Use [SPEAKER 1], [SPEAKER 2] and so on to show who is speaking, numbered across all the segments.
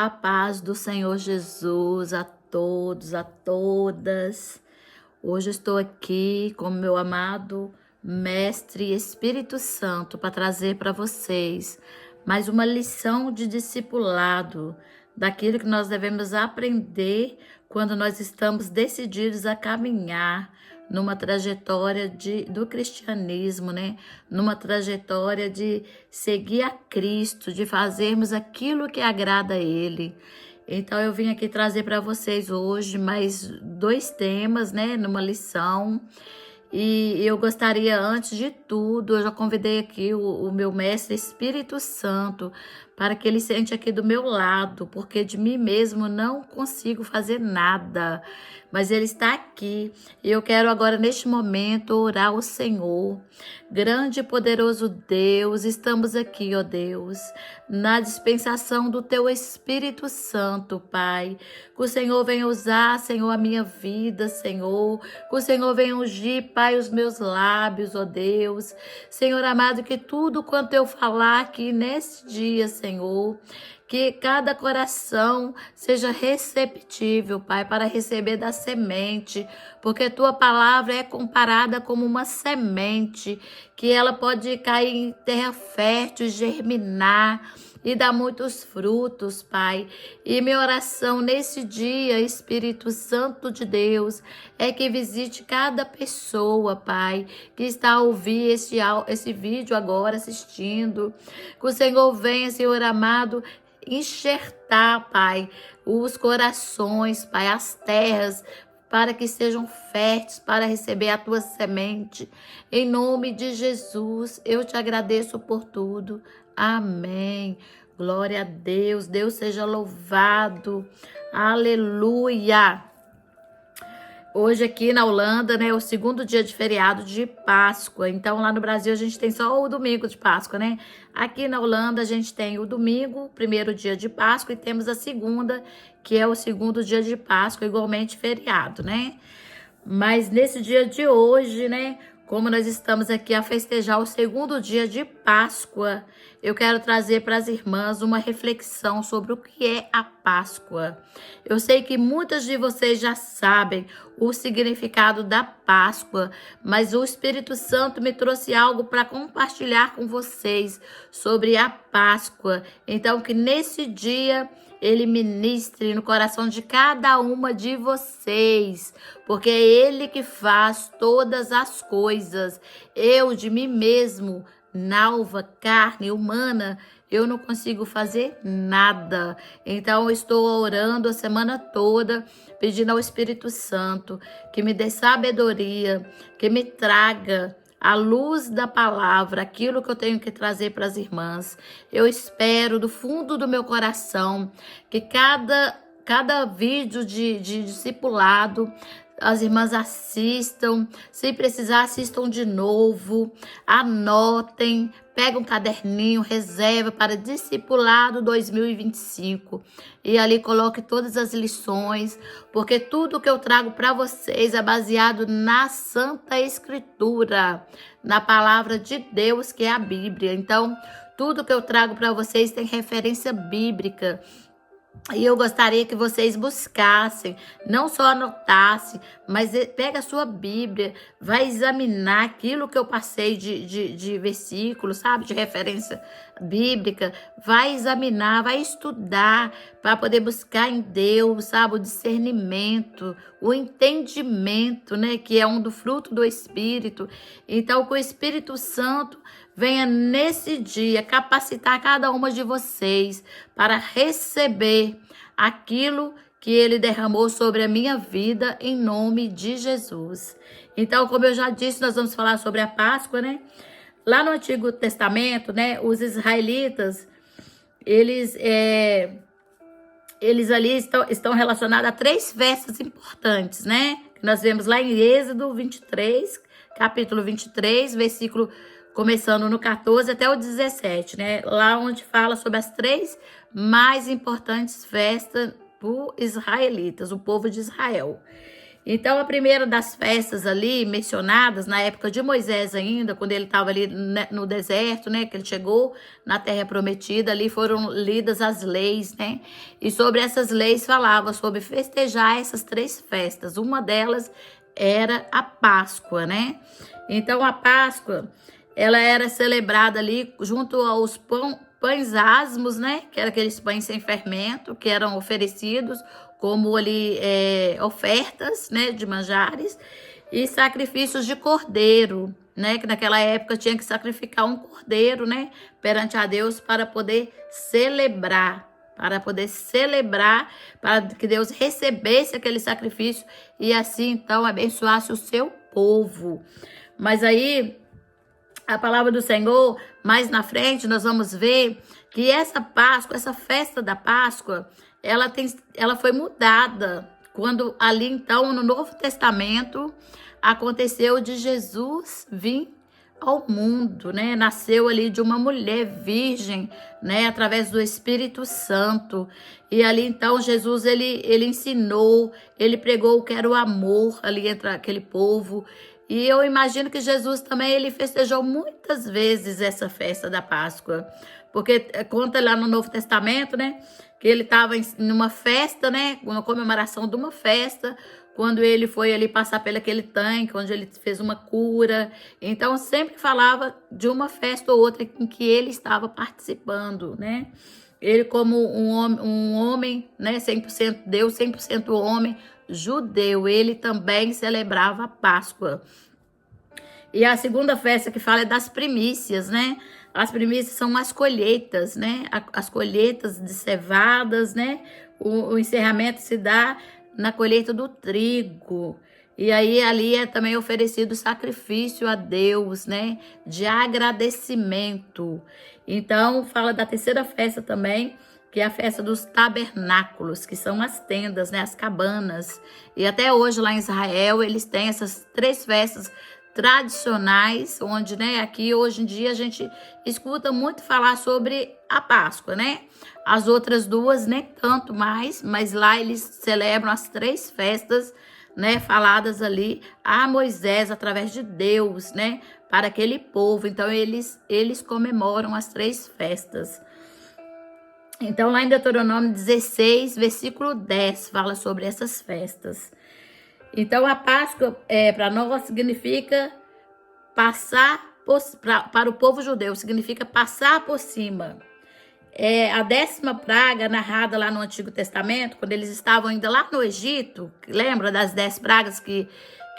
[SPEAKER 1] A paz do Senhor Jesus a todos, a todas. Hoje eu estou aqui com meu amado Mestre Espírito Santo para trazer para vocês mais uma lição de discipulado, daquilo que nós devemos aprender quando nós estamos decididos a caminhar numa trajetória do cristianismo, né? Numa trajetória de seguir a Cristo, de fazermos aquilo que agrada a Ele. Então eu vim aqui trazer para vocês hoje mais 2 temas, né? Numa lição. E eu gostaria, antes de tudo, eu já convidei aqui o meu mestre Espírito Santo para que ele sente aqui do meu lado, porque de mim mesmo não consigo fazer nada, mas ele está aqui. E eu quero agora, neste momento, orar ao Senhor. Grande e poderoso Deus, estamos aqui, ó Deus, na dispensação do teu Espírito Santo, Pai. Que o Senhor venha usar, Senhor, a minha vida, Senhor. Que o Senhor venha ungir, Pai, os meus lábios, ó Deus. Senhor amado, que tudo quanto eu falar aqui nesse dia, Senhor, que cada coração seja receptível, Pai, para receber da semente, porque tua palavra é comparada como uma semente, que ela pode cair em terra fértil e germinar e dar muitos frutos, Pai. E minha oração nesse dia, Espírito Santo de Deus, é que visite cada pessoa, Pai, que está a ouvir esse vídeo agora, assistindo. Que o Senhor venha, Senhor amado, enxertar, Pai, os corações, Pai, as terras, para que sejam férteis para receber a tua semente. Em nome de Jesus, eu te agradeço por tudo. Amém. Glória a Deus. Deus seja louvado. Aleluia. Hoje aqui na Holanda, né, é o 2º dia de feriado de Páscoa. Então lá no Brasil a gente tem só o domingo de Páscoa, né? Aqui na Holanda a gente tem o domingo, 1º dia de Páscoa, e temos a segunda, que é o 2º dia de Páscoa, igualmente feriado, né? Mas nesse dia de hoje, né, como nós estamos aqui a festejar o 2º dia de Páscoa, eu quero trazer para as irmãs uma reflexão sobre o que é a Páscoa. Eu sei que muitas de vocês já sabem o significado da Páscoa, mas o Espírito Santo me trouxe algo para compartilhar com vocês sobre a Páscoa. Então, que nesse dia ele ministre no coração de cada uma de vocês, porque é ele que faz todas as coisas. Eu, de mim mesmo, nalva, carne humana, eu não consigo fazer nada. Então, eu estou orando a semana toda, pedindo ao Espírito Santo que me dê sabedoria, que me traga à luz da palavra, aquilo que eu tenho que trazer para as irmãs. Eu espero do fundo do meu coração que cada vídeo de discipulado as irmãs assistam, se precisar assistam de novo, anotem, pega um caderninho, reserva para Discipulado 2025 e ali coloque todas as lições, porque tudo que eu trago para vocês é baseado na Santa Escritura, na palavra de Deus, que é a Bíblia. Então, tudo que eu trago para vocês tem referência bíblica. E eu gostaria que vocês buscassem, não só anotassem, mas pega a sua Bíblia, vai examinar aquilo que eu passei de versículos, sabe? De referência bíblica, vai examinar, vai estudar para poder buscar em Deus, sabe? O discernimento, o entendimento, né? Que é um do fruto do Espírito. Então, que o Espírito Santo venha nesse dia capacitar cada uma de vocês para receber aquilo que ele derramou sobre a minha vida em nome de Jesus. Então, como eu já disse, nós vamos falar sobre a Páscoa, né? Lá no Antigo Testamento, né, os israelitas, eles ali estão relacionados a 3 festas importantes, né? Que nós vemos lá em Êxodo 23, capítulo 23, versículo começando no 14 até o 17, né? Lá onde fala sobre as 3 mais importantes festas para os israelitas, o povo de Israel. Então, a primeira das festas ali mencionadas, na época de Moisés ainda, quando ele estava ali no deserto, né, que ele chegou na Terra Prometida, ali foram lidas as leis, né, e sobre essas leis falava sobre festejar essas 3 festas. Uma delas era a Páscoa, né? Então, a Páscoa, ela era celebrada ali junto aos pães asmos, né, que eram aqueles pães sem fermento, que eram oferecidos como ali ofertas, né, de manjares, e sacrifícios de cordeiro, né, que naquela época tinha que sacrificar um cordeiro, né, perante a Deus para poder celebrar, para que Deus recebesse aquele sacrifício e assim então abençoasse o seu povo. Mas aí a palavra do Senhor, mais na frente, nós vamos ver que essa Páscoa, essa festa da Páscoa, ela foi mudada quando ali então no Novo Testamento aconteceu de Jesus vir ao mundo, né? Nasceu ali de uma mulher virgem, né? Através do Espírito Santo. E ali então Jesus ele ensinou, ele pregou o que era o amor ali entre aquele povo. E eu imagino que Jesus também ele festejou muitas vezes essa festa da Páscoa, porque conta lá no Novo Testamento, né, que ele estava numa festa, né, na comemoração de uma festa, quando ele foi ali passar pelo aquele tanque, onde ele fez uma cura. Então sempre falava de uma festa ou outra em que ele estava participando, né? Ele como um homem, né, 100% Deus, 100% homem, judeu, ele também celebrava a Páscoa. E a segunda festa que fala é das primícias, né? As primícias são as colheitas, né? As colheitas de cevadas, né? O encerramento se dá na colheita do trigo. E aí ali é também oferecido sacrifício a Deus, né? De agradecimento. Então fala da terceira festa também, que é a festa dos tabernáculos, que são as tendas, né, as cabanas. E até hoje lá em Israel eles têm essas 3 festas tradicionais, onde, né, aqui hoje em dia a gente escuta muito falar sobre a Páscoa, né? As outras 2 nem tanto mais, mas lá eles celebram as 3 festas, né, faladas ali a Moisés através de Deus, né, para aquele povo. Então eles comemoram as 3 festas. Então, lá em Deuteronômio 16, versículo 10, fala sobre essas festas. Então, a Páscoa, para nós, significa passar para o povo judeu, significa passar por cima. A 10ª praga, narrada lá no Antigo Testamento, quando eles estavam ainda lá no Egito, lembra das 10 pragas que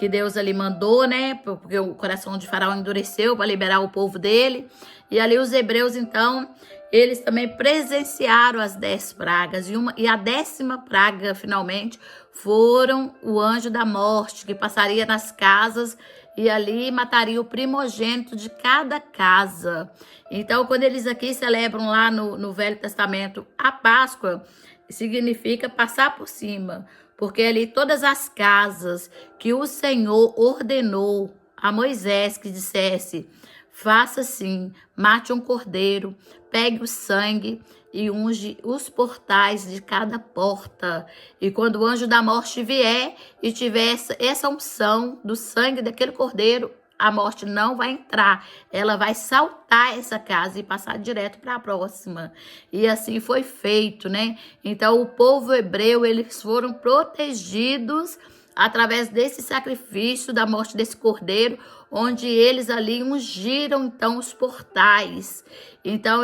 [SPEAKER 1] Deus ali mandou, né? Porque o coração de Faraó endureceu para liberar o povo dele. E ali os hebreus, então, eles também presenciaram as 10 pragas. E a 10ª praga, finalmente, foram o anjo da morte, que passaria nas casas e ali mataria o primogênito de cada casa. Então, quando eles aqui celebram lá no Velho Testamento a Páscoa, significa passar por cima, porque ali todas as casas que o Senhor ordenou a Moisés que dissesse: faça assim, mate um cordeiro, pegue o sangue e unge os portais de cada porta. E quando o anjo da morte vier e tiver essa unção do sangue daquele cordeiro, a morte não vai entrar. Ela vai saltar essa casa e passar direto para a próxima. E assim foi feito, né? Então, o povo hebreu, eles foram protegidos através desse sacrifício da morte desse cordeiro, onde eles ali ungiram então os portais. Então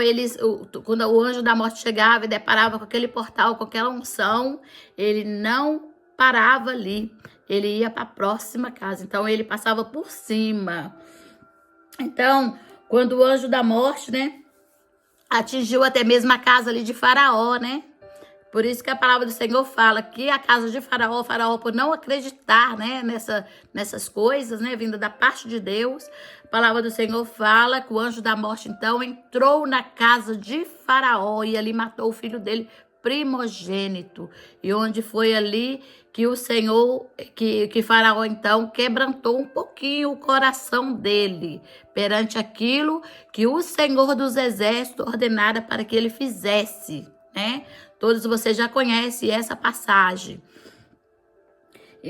[SPEAKER 1] quando o anjo da morte chegava e deparava com aquele portal, com aquela unção, ele não parava ali, ele ia para a próxima casa. Então ele passava por cima. Então, quando o anjo da morte, né, atingiu até mesmo a casa ali de Faraó, né? Por isso que a palavra do Senhor fala que a casa de Faraó, por não acreditar, né, nessas coisas, né, vinda da parte de Deus, a palavra do Senhor fala que o anjo da morte, então, entrou na casa de Faraó e ali matou o filho dele primogênito. E onde foi ali que o Senhor, que Faraó, então, quebrantou um pouquinho o coração dele perante aquilo que o Senhor dos Exércitos ordenara para que ele fizesse, né? Todos vocês já conhecem essa passagem.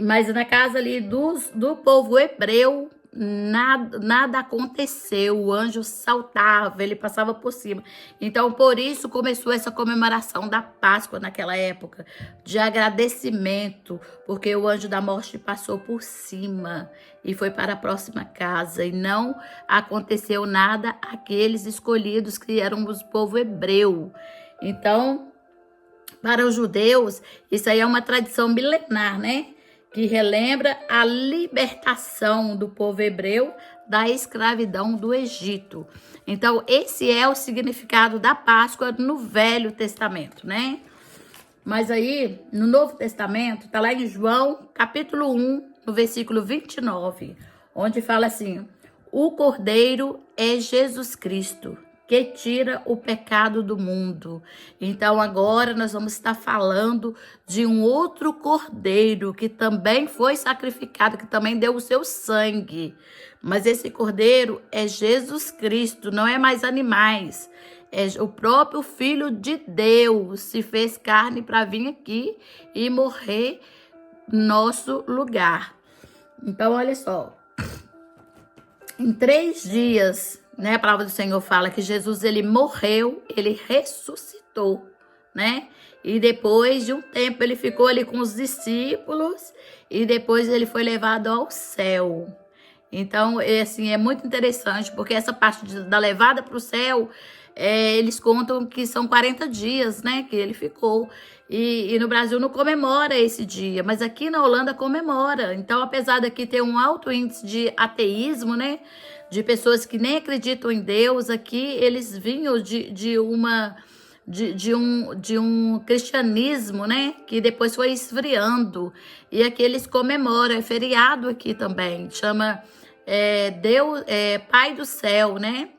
[SPEAKER 1] Mas na casa ali do povo hebreu, nada aconteceu. O anjo saltava, ele passava por cima. Então, por isso começou essa comemoração da Páscoa naquela época, de agradecimento, porque o anjo da morte passou por cima e foi para a próxima casa. E não aconteceu nada àqueles escolhidos que eram os povo hebreu. Então, para os judeus, isso aí é uma tradição milenar, né? Que relembra a libertação do povo hebreu da escravidão do Egito. Então, esse é o significado da Páscoa no Velho Testamento, né? Mas aí, no Novo Testamento, tá lá em João, capítulo 1, no versículo 29, onde fala assim: o Cordeiro é Jesus Cristo, que tira o pecado do mundo. Então agora nós vamos estar falando de um outro cordeiro que também foi sacrificado, que também deu o seu sangue. Mas esse cordeiro é Jesus Cristo, não é mais animais. É o próprio Filho de Deus se fez carne para vir aqui e morrer no nosso lugar. Então olha só, em 3 dias, né, a palavra do Senhor fala que Jesus, ele morreu, ele ressuscitou, né? E depois de um tempo ele ficou ali com os discípulos e depois ele foi levado ao céu. Então, assim, é muito interessante, porque essa parte da levada para o céu, eles contam que são 40 dias, né, que ele ficou. E no Brasil não comemora esse dia, mas aqui na Holanda comemora. Então, apesar daqui ter um alto índice de ateísmo, né, de pessoas que nem acreditam em Deus, aqui eles vinham de um cristianismo, né, que depois foi esfriando. E aqui eles comemoram, é feriado aqui também, chama Deus, Pai do Céu, né?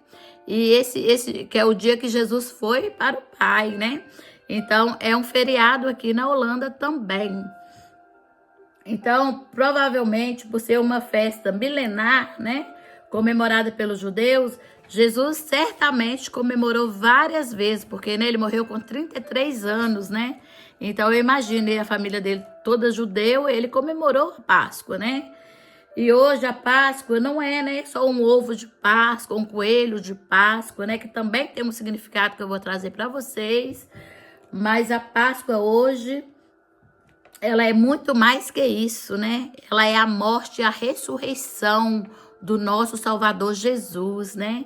[SPEAKER 1] E esse que é o dia que Jesus foi para o Pai, né? Então, é um feriado aqui na Holanda também. Então, provavelmente, por ser uma festa milenar, né, comemorada pelos judeus, Jesus certamente comemorou várias vezes, porque, né, ele morreu com 33 anos, né? Então, eu imagino a família dele toda judeu, ele comemorou a Páscoa, né? E hoje a Páscoa não é, né, só um ovo de Páscoa, um coelho de Páscoa, né, que também tem um significado que eu vou trazer para vocês. Mas a Páscoa hoje, ela é muito mais que isso, né? Ela é a morte e a ressurreição do nosso Salvador Jesus, né?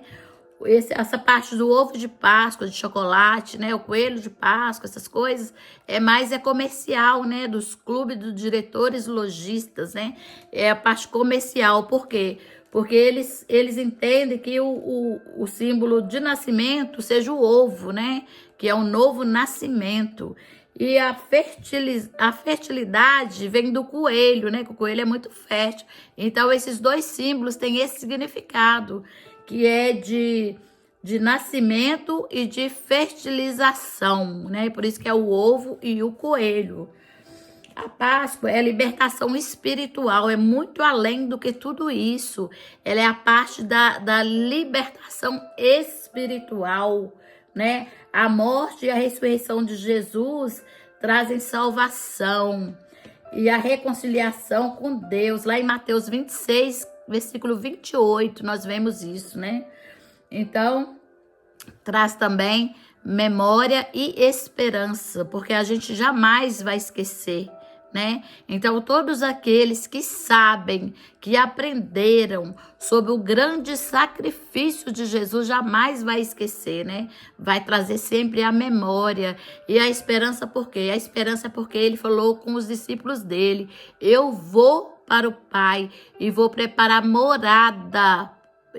[SPEAKER 1] Essa parte do ovo de Páscoa, de chocolate, né? O coelho de Páscoa, essas coisas, é comercial, né? Dos clubes dos diretores lojistas, né? É a parte comercial. Por quê? Porque eles entendem que o símbolo de nascimento seja o ovo, né? Que é um novo nascimento. E a fertilidade vem do coelho, né? Que o coelho é muito fértil. Então, esses dois símbolos têm esse significado, que é de nascimento e de fertilização, né? Por isso que é o ovo e o coelho. A Páscoa é a libertação espiritual, é muito além do que tudo isso. Ela é a parte da libertação espiritual, né? A morte e a ressurreição de Jesus trazem salvação e a reconciliação com Deus. Lá em Mateus 26, versículo 28, nós vemos isso, né? Então, traz também memória e esperança, porque a gente jamais vai esquecer, né? Então, todos aqueles que sabem, que aprenderam sobre o grande sacrifício de Jesus, jamais vai esquecer, né? Vai trazer sempre a memória. E a esperança por quê? A esperança é porque ele falou com os discípulos dele: eu vou para o Pai e vou preparar morada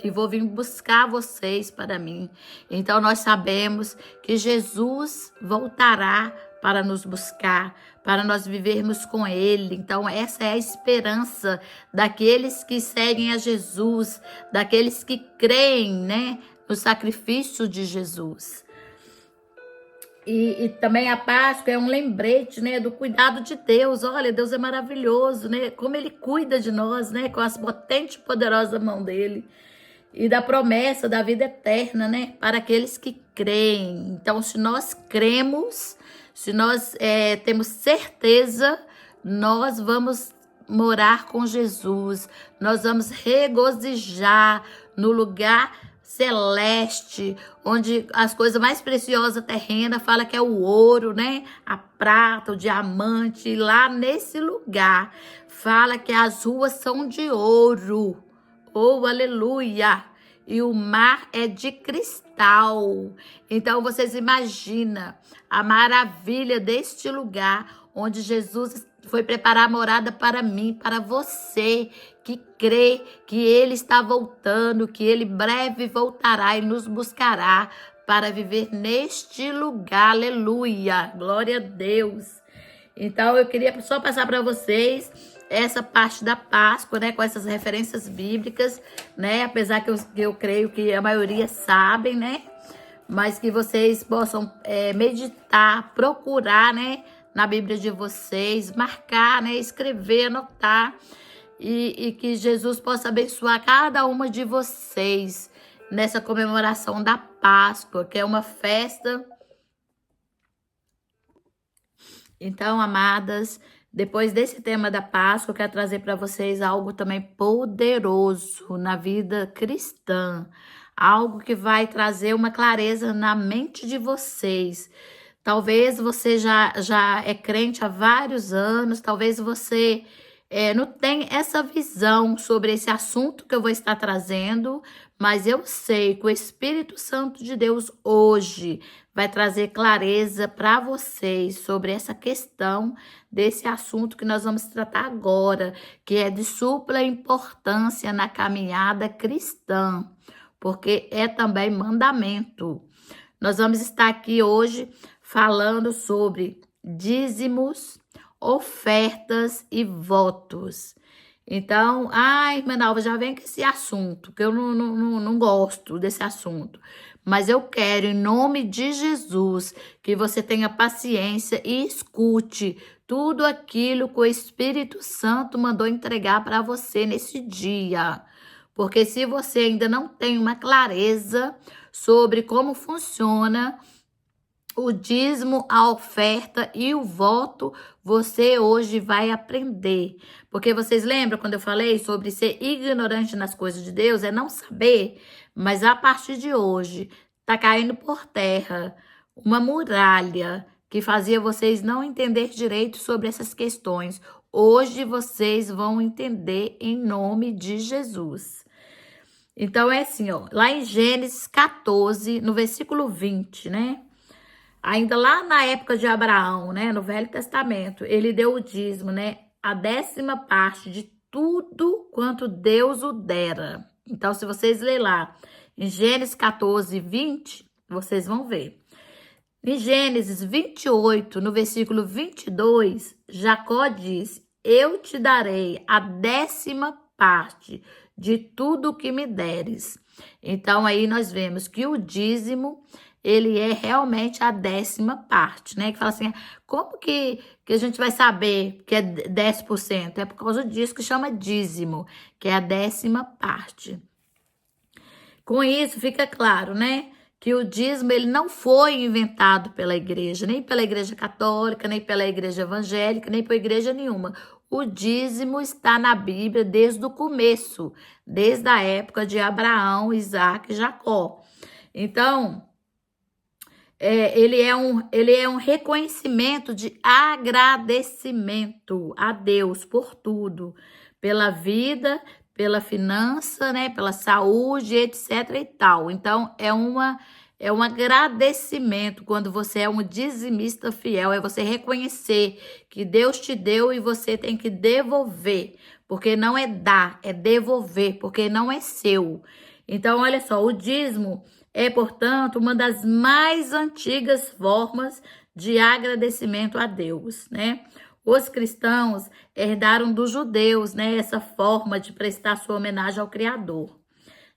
[SPEAKER 1] e vou vir buscar vocês para mim. Então nós sabemos que Jesus voltará para nos buscar, para nós vivermos com Ele. Então essa é a esperança daqueles que seguem a Jesus, daqueles que creem, né, no sacrifício de Jesus. E também a Páscoa é um lembrete, né, do cuidado de Deus. Olha, Deus é maravilhoso, né? Como Ele cuida de nós, né, com as potente e poderosa mão dele. E da promessa da vida eterna, né, para aqueles que creem. Então, se nós cremos, se nós temos certeza, nós vamos morar com Jesus, nós vamos regozijar no lugar celeste, onde as coisas mais preciosas terrenas fala que é o ouro, né? A prata, o diamante, e lá nesse lugar fala que as ruas são de ouro. Oh, aleluia! E o mar é de cristal. Então vocês imaginam a maravilha deste lugar onde Jesus foi preparar a morada para mim, para você que crê que ele está voltando, que ele breve voltará e nos buscará para viver neste lugar. Aleluia! Glória a Deus! Então eu queria só passar para vocês essa parte da Páscoa, né, com essas referências bíblicas, né, apesar que eu creio que a maioria sabem, né, mas que vocês possam meditar, procurar, né, na Bíblia de vocês, marcar, né, escrever, anotar, e que Jesus possa abençoar cada uma de vocês nessa comemoração da Páscoa, que é uma festa. Então, amadas, depois desse tema da Páscoa, eu quero trazer para vocês algo também poderoso na vida cristã. Algo que vai trazer uma clareza na mente de vocês. Talvez você já é crente há vários anos, talvez você não tenha essa visão sobre esse assunto que eu vou estar trazendo, mas eu sei que o Espírito Santo de Deus hoje vai trazer clareza para vocês sobre essa questão desse assunto que nós vamos tratar agora, que é de supla importância na caminhada cristã, porque é também mandamento. Nós vamos estar aqui hoje falando sobre dízimos, ofertas e votos. Então, irmã Nalva, já vem com esse assunto, que eu não gosto desse assunto. Mas eu quero, em nome de Jesus, que você tenha paciência e escute tudo aquilo que o Espírito Santo mandou entregar para você nesse dia. Porque se você ainda não tem uma clareza sobre como funciona o dízimo, a oferta e o voto, você hoje vai aprender. Porque vocês lembram quando eu falei sobre ser ignorante nas coisas de Deus? É não saber, mas a partir de hoje está caindo por terra uma muralha que fazia vocês não entender direito sobre essas questões. Hoje vocês vão entender em nome de Jesus. Então é assim, ó, lá em Gênesis 14, no versículo 20, né? Ainda lá na época de Abraão, né, no Velho Testamento, ele deu o dízimo, né, a 10ª parte de tudo quanto Deus o dera. Então, se vocês lerem lá em Gênesis 14, 20, vocês vão ver. Em Gênesis 28, no versículo 22, Jacó diz: eu te darei a 10ª parte de tudo que me deres. Então, aí nós vemos que o dízimo, ele é realmente a 10ª parte, né? Que fala assim, como que a gente vai saber que é 10%? É por causa disso que chama dízimo, que é a 10ª parte. Com isso, fica claro, né? Que o dízimo, ele não foi inventado pela igreja, nem pela igreja católica, nem pela igreja evangélica, nem por igreja nenhuma. O dízimo está na Bíblia desde o começo, desde a época de Abraão, Isaac e Jacó. Então, ele é um reconhecimento de agradecimento a Deus por tudo, pela vida, pela finança, né, pela saúde, etc e tal. Então, é um agradecimento quando você é um dizimista fiel, é você reconhecer que Deus te deu e você tem que devolver, porque não é dar, é devolver, porque não é seu. Então, olha só, o dízimo é, portanto, uma das mais antigas formas de agradecimento a Deus, né? Os cristãos herdaram dos judeus, né, essa forma de prestar sua homenagem ao Criador,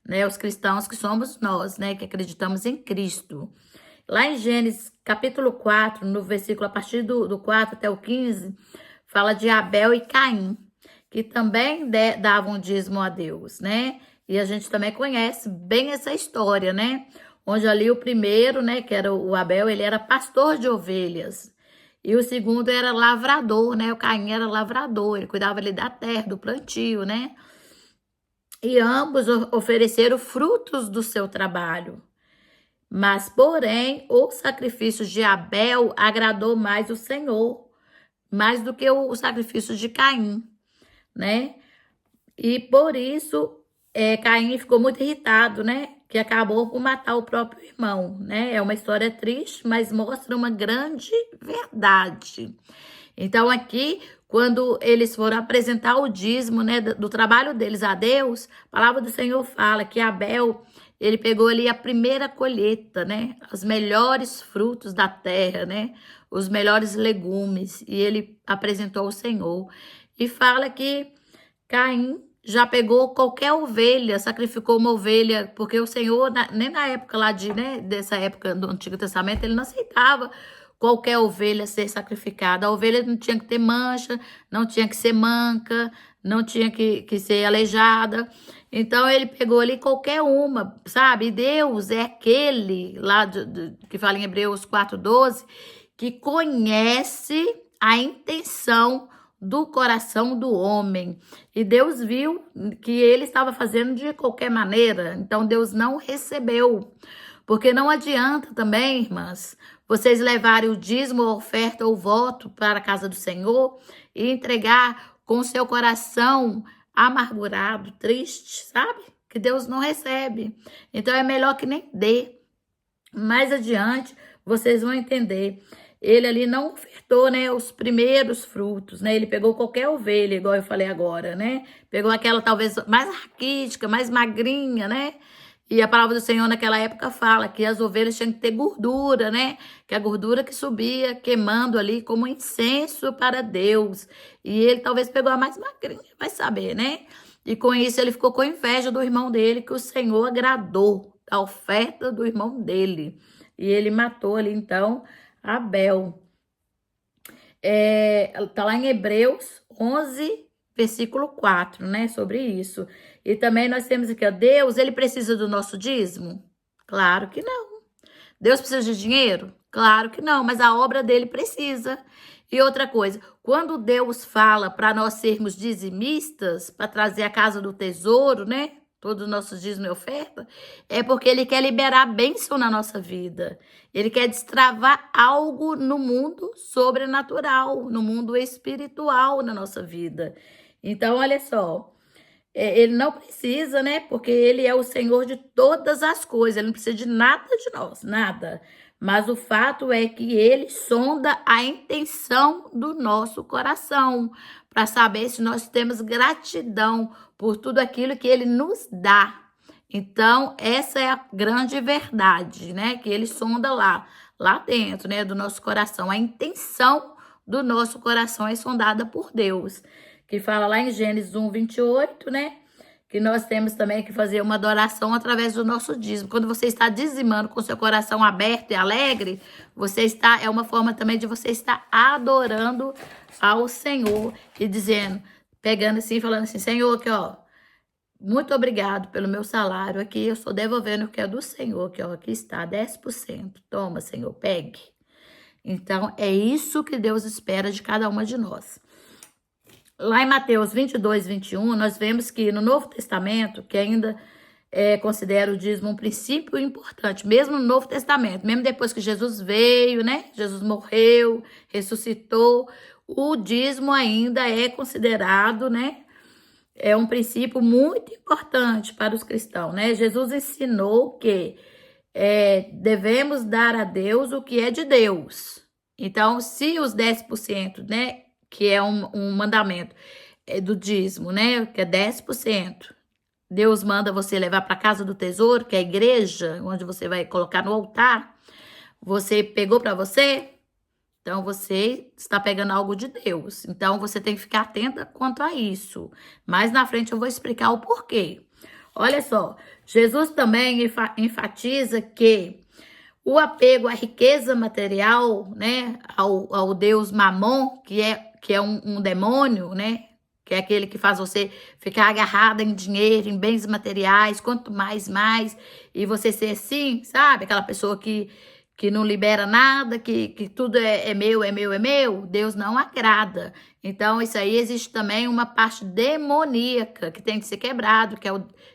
[SPEAKER 1] né? Os cristãos que somos nós, né, que acreditamos em Cristo. Lá em Gênesis capítulo 4, no versículo a partir do 4 até o 15, fala de Abel e Caim, que também davam dízimo a Deus, né? E a gente também conhece bem essa história, né? Onde ali o primeiro, né, que era o Abel, ele era pastor de ovelhas. E o segundo era lavrador, né? O Caim era lavrador, ele cuidava ali da terra, do plantio, né? E ambos ofereceram frutos do seu trabalho. Mas, porém, o sacrifício de Abel agradou mais o Senhor, mais do que o sacrifício de Caim, né? E por isso, Caim ficou muito irritado, né? Que acabou por matar o próprio irmão, né? É uma história triste, mas mostra uma grande verdade. Então, aqui, quando eles foram apresentar o dízimo, né, do trabalho deles a Deus, a palavra do Senhor fala que Abel, ele pegou ali a primeira colheita, né? Os melhores frutos da terra, né? Os melhores legumes. E ele apresentou ao Senhor. E fala que Caim já pegou qualquer ovelha, sacrificou uma ovelha, porque o Senhor, nem na época lá dessa época do Antigo Testamento, ele não aceitava qualquer ovelha ser sacrificada. A ovelha não tinha que ter mancha, não tinha que ser manca, não tinha que ser aleijada. Então ele pegou ali qualquer uma, sabe? E Deus é aquele lá que fala em Hebreus 4:12, que conhece a intenção do coração do homem. E Deus viu que ele estava fazendo de qualquer maneira, então Deus não recebeu. Porque não adianta também, irmãs, vocês levarem o dízimo, a oferta ou voto para a casa do Senhor e entregar com o seu coração amargurado, triste, sabe? Que Deus não recebe. Então é melhor que nem dê. Mais adiante, vocês vão entender. Ele ali não ofertou, né, os primeiros frutos, né? Ele pegou qualquer ovelha, igual eu falei agora, né? Pegou aquela talvez mais raquítica, mais magrinha, né? E a palavra do Senhor naquela época fala que as ovelhas tinham que ter gordura, né? Que a gordura que subia queimando ali como incenso para Deus. E ele talvez pegou a mais magrinha, vai saber, né? E com isso ele ficou com inveja do irmão dele, que o Senhor agradou a oferta do irmão dele. E ele matou ali, então, Abel. Tá lá em Hebreus 11, versículo 4, né? Sobre isso. E também nós temos aqui, ó, Deus, ele precisa do nosso dízimo? Claro que não. Deus precisa de dinheiro? Claro que não, mas a obra dele precisa. E outra coisa, quando Deus fala para nós sermos dizimistas, para trazer a casa do tesouro, né? Todo o nosso dízimo e oferta, é porque ele quer liberar bênção na nossa vida. Ele quer destravar algo no mundo sobrenatural, no mundo espiritual na nossa vida. Então, olha só, ele não precisa, né? Porque ele é o Senhor de todas as coisas, ele não precisa de nada de nós, nada. Mas o fato é que ele sonda a intenção do nosso coração, para saber se nós temos gratidão por tudo aquilo que ele nos dá. Então, essa é a grande verdade, né? Que ele sonda lá dentro, né? Do nosso coração. A intenção do nosso coração é sondada por Deus. Que fala lá em Gênesis 1:28, né? Que nós temos também que fazer uma adoração através do nosso dízimo. Quando você está dizimando com seu coração aberto e alegre, é uma forma também de você estar adorando ao Senhor e dizendo, pegando assim, falando assim, Senhor, aqui ó, muito obrigado pelo meu salário aqui, eu estou devolvendo o que é do Senhor, que ó, aqui está, 10%. Toma, Senhor, pegue. Então, é isso que Deus espera de cada uma de nós. Lá em Mateus 22:21, nós vemos que no Novo Testamento, que ainda considera o dízimo um princípio importante, mesmo no Novo Testamento, mesmo depois que Jesus veio, né? Jesus morreu, ressuscitou, o dízimo ainda é considerado, né? É um princípio muito importante para os cristãos, né? Jesus ensinou que devemos dar a Deus o que é de Deus. Então, se os 10%, né? Que é um mandamento do dízimo, né? Que é 10%. Deus manda você levar para a casa do tesouro, que é a igreja, onde você vai colocar no altar. Você pegou para você? Então, você está pegando algo de Deus. Então, você tem que ficar atenta quanto a isso. Mais na frente eu vou explicar o porquê. Olha só, Jesus também enfatiza que o apego à riqueza material, né, ao Deus Mamon, que é um demônio, né, que é aquele que faz você ficar agarrada em dinheiro, em bens materiais, quanto mais, e você ser assim, sabe, aquela pessoa que que não libera nada, que tudo é meu, é meu, é meu, Deus não agrada. Então, isso aí existe também uma parte demoníaca que tem que ser quebrado,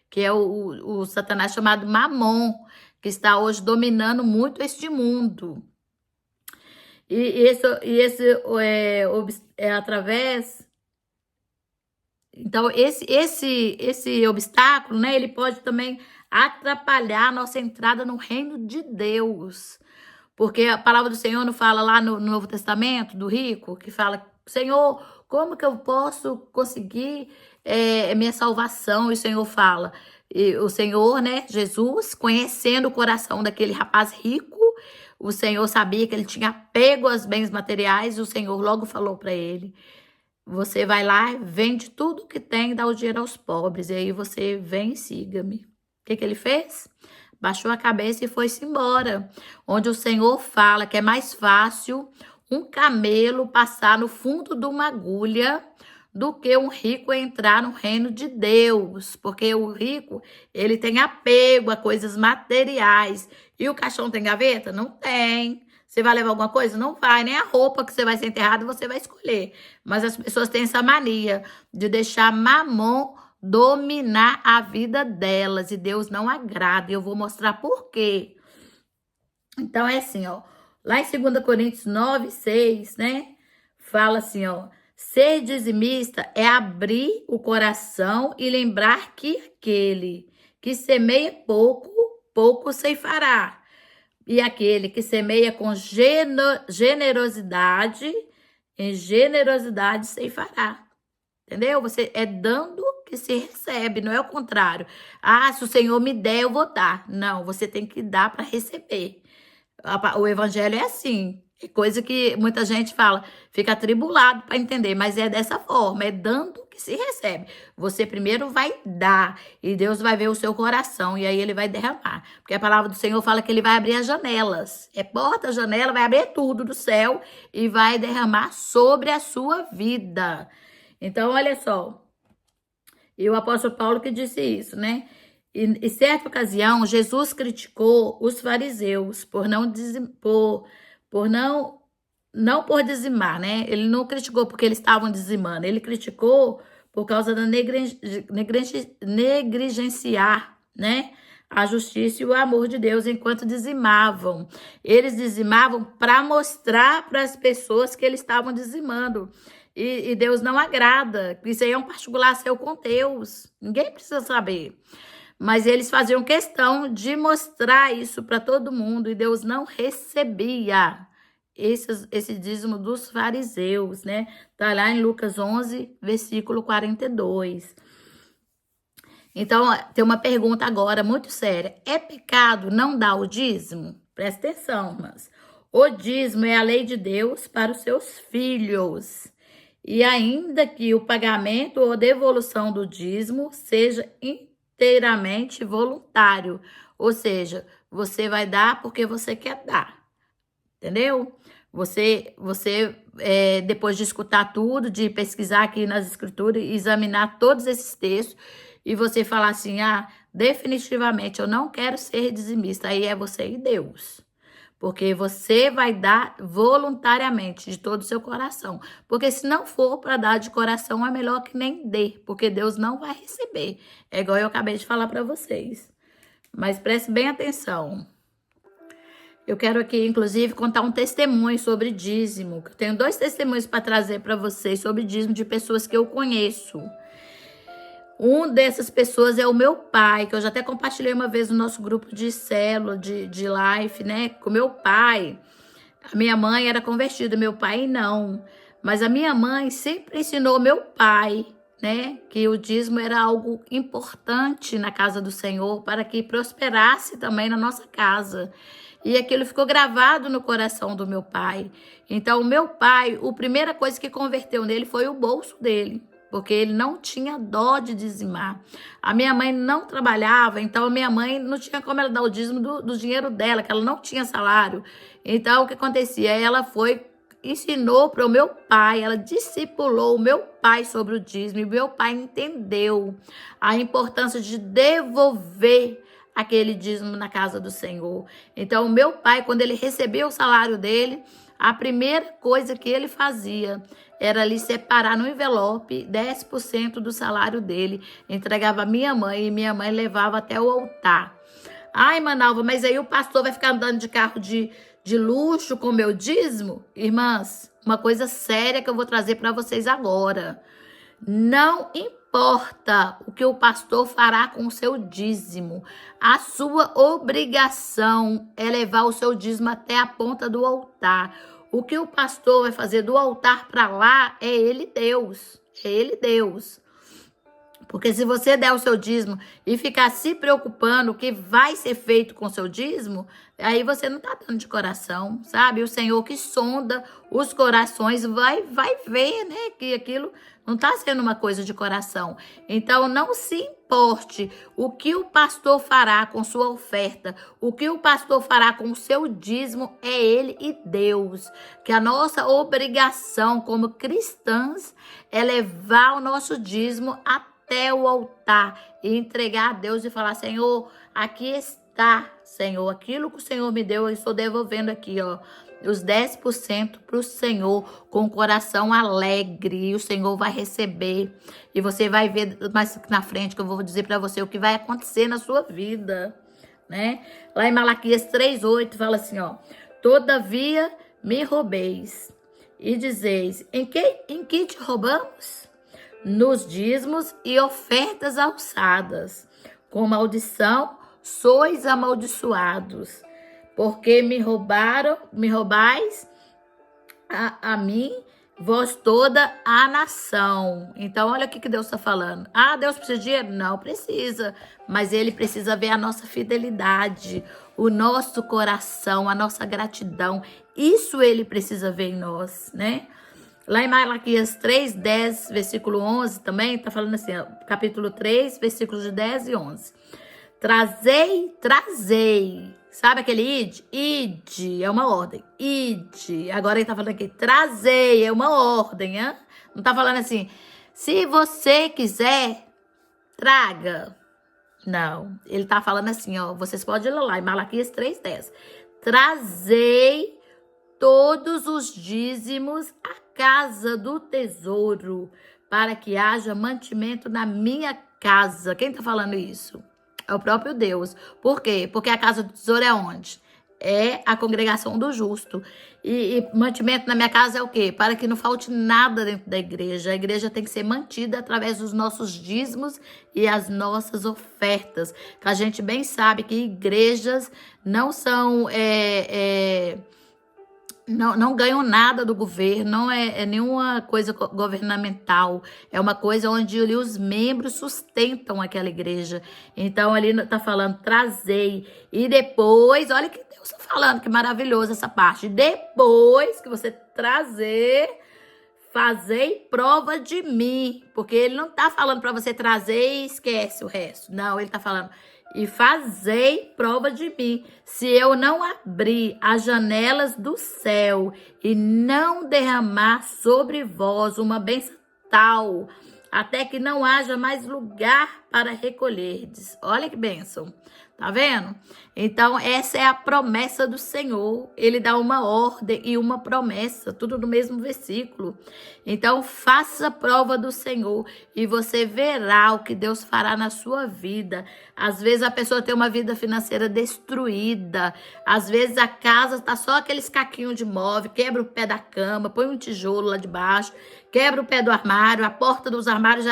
[SPEAKER 1] que é o Satanás chamado Mamon, que está hoje dominando muito este mundo. É através. Então, esse obstáculo, né, ele pode também atrapalhar a nossa entrada no reino de Deus. Porque a palavra do Senhor não fala lá no Novo Testamento, do rico, que fala, Senhor, como que eu posso conseguir minha salvação? E o Senhor fala, e o Senhor, né, Jesus, conhecendo o coração daquele rapaz rico, o Senhor sabia que ele tinha apego aos bens materiais, e o Senhor logo falou para ele, você vai lá, vende tudo que tem e dá o dinheiro aos pobres, e aí você vem e siga-me. O que ele fez? Baixou a cabeça e foi-se embora. Onde o Senhor fala que é mais fácil um camelo passar no fundo de uma agulha do que um rico entrar no reino de Deus. Porque o rico, ele tem apego a coisas materiais. E o caixão tem gaveta? Não tem. Você vai levar alguma coisa? Não vai. Nem a roupa que você vai ser enterrado, você vai escolher. Mas as pessoas têm essa mania de deixar mamon dominar a vida delas, e Deus não agrada, e eu vou mostrar por quê. Então é assim, ó, lá em 2 Coríntios 9:6, né, fala assim, ó, ser dizimista é abrir o coração e lembrar que aquele que semeia pouco, pouco ceifará, e aquele que semeia com generosidade, em generosidade ceifará. Entendeu? Você é dando que se recebe, não é o contrário. Ah, se o Senhor me der, eu vou dar. Não, você tem que dar para receber. O evangelho é assim. É coisa que muita gente fala, fica atribulado para entender, mas é dessa forma, é dando que se recebe. Você primeiro vai dar e Deus vai ver o seu coração e aí ele vai derramar. Porque a palavra do Senhor fala que ele vai abrir as janelas. É porta, janela, vai abrir tudo do céu e vai derramar sobre a sua vida. Então, olha só, e o apóstolo Paulo que disse isso, né? E em certa ocasião, Jesus criticou os fariseus não por dizimar, né? Ele não criticou porque eles estavam dizimando, ele criticou por causa da negligenciar, né? A justiça e o amor de Deus enquanto dizimavam. Eles dizimavam para mostrar para as pessoas que eles estavam dizimando. E Deus não agrada. Isso aí é um particular seu com Deus. Ninguém precisa saber. Mas eles faziam questão de mostrar isso para todo mundo. E Deus não recebia esse dízimo dos fariseus, né? Está lá em Lucas 11, versículo 42. Então, tem uma pergunta agora muito séria. É pecado não dar o dízimo? Presta atenção, mas o dízimo é a lei de Deus para os seus filhos. E ainda que o pagamento ou devolução do dízimo seja inteiramente voluntário. Ou seja, você vai dar porque você quer dar. Entendeu? Você depois de escutar tudo, de pesquisar aqui nas escrituras, examinar todos esses textos, e você falar assim, definitivamente eu não quero ser dizimista, aí é você e Deus. Porque você vai dar voluntariamente, de todo o seu coração. Porque se não for para dar de coração, é melhor que nem dê, porque Deus não vai receber. É igual eu acabei de falar para vocês. Mas preste bem atenção. Eu quero aqui, inclusive, contar um testemunho sobre dízimo. Eu tenho 2 testemunhos para trazer para vocês sobre dízimo de pessoas que eu conheço. Um dessas pessoas é o meu pai, que eu já até compartilhei uma vez no nosso grupo de célula, de life, né? Com meu pai. A minha mãe era convertida, meu pai não. Mas a minha mãe sempre ensinou meu pai, né? Que o dízimo era algo importante na casa do Senhor para que prosperasse também na nossa casa. E aquilo ficou gravado no coração do meu pai. Então, o meu pai, a primeira coisa que converteu nele foi o bolso dele. Porque ele não tinha dó de dizimar. A minha mãe não trabalhava, então a minha mãe não tinha como ela dar o dízimo do dinheiro dela, que ela não tinha salário. Então, o que acontecia? Ela ensinou para o meu pai, ela discipulou o meu pai sobre o dízimo, e meu pai entendeu a importância de devolver aquele dízimo na casa do Senhor. Então, o meu pai, quando ele recebeu o salário dele, a primeira coisa que ele fazia era ali separar no envelope 10% do salário dele, entregava a minha mãe e minha mãe levava até o altar. Ai, Manalva, mas aí o pastor vai ficar andando de carro de luxo com o meu dízimo? Irmãs, uma coisa séria que eu vou trazer para vocês agora. Não importa o que o pastor fará com o seu dízimo. A sua obrigação é levar o seu dízimo até a ponta do altar. O que o pastor vai fazer do altar para lá é ele Deus. É ele Deus. Porque se você der o seu dízimo e ficar se preocupando o que vai ser feito com o seu dízimo, aí você não está dando de coração, sabe? O Senhor que sonda os corações vai ver, né? Que aquilo não está sendo uma coisa de coração. Então, não se importe o que o pastor fará com sua oferta. O que o pastor fará com o seu dízimo é ele e Deus. Que a nossa obrigação como cristãs é levar o nosso dízimo até o altar e entregar a Deus e falar: Senhor, aqui está, Senhor, aquilo que o Senhor me deu, eu estou devolvendo aqui, ó, os 10% para o Senhor, com o coração alegre, e o Senhor vai receber, e você vai ver mais na frente que eu vou dizer para você o que vai acontecer na sua vida, né? Lá em Malaquias 3:8 fala assim, ó: todavia me roubeis e dizeis, em que te roubamos? Nos dízimos e ofertas alçadas. Com maldição sois amaldiçoados, porque me roubais a mim, vós toda a nação. Então, olha o que Deus está falando. Ah, Deus precisa de dinheiro? Não precisa, mas Ele precisa ver a nossa fidelidade, o nosso coração, a nossa gratidão. Isso Ele precisa ver em nós, né? Lá em Malaquias 3:10, versículo 11, também está falando assim, ó, capítulo 3, versículos de 10 e 11. Trazei. Sabe aquele id? Id é uma ordem. Id. Agora ele está falando aqui, trazei, é uma ordem, hein? Não está falando assim, se você quiser, traga. Não, ele está falando assim, ó, vocês podem ir lá em Malaquias 3:10. Trazei todos os dízimos à casa do tesouro, para que haja mantimento na minha casa. Quem está falando isso? É o próprio Deus. Por quê? Porque a casa do tesouro é onde? É a congregação do justo. E mantimento na minha casa é o quê? Para que não falte nada dentro da igreja. A igreja tem que ser mantida através dos nossos dízimos e as nossas ofertas. Que a gente bem sabe que igrejas não são... Não ganham nada do governo, não é nenhuma coisa governamental, é uma coisa onde ali os membros sustentam aquela igreja. Então ali está falando, trazei, e depois, olha que Deus está falando, que maravilhoso essa parte, depois que você trazer, fazei prova de mim, porque ele não está falando para você trazer e esquece o resto, não, ele está falando, e fazei prova de mim, se eu não abrir as janelas do céu e não derramar sobre vós uma bênção tal, até que não haja mais lugar para recolherdes. Olha que bênção, tá vendo? Então, essa é a promessa do Senhor. Ele dá uma ordem e uma promessa, tudo no mesmo versículo. Então, faça prova do Senhor e você verá o que Deus fará na sua vida. Às vezes, a pessoa tem uma vida financeira destruída. Às vezes, a casa está só aqueles caquinhos de móvel, quebra o pé da cama, põe um tijolo lá debaixo, quebra o pé do armário, a porta dos armários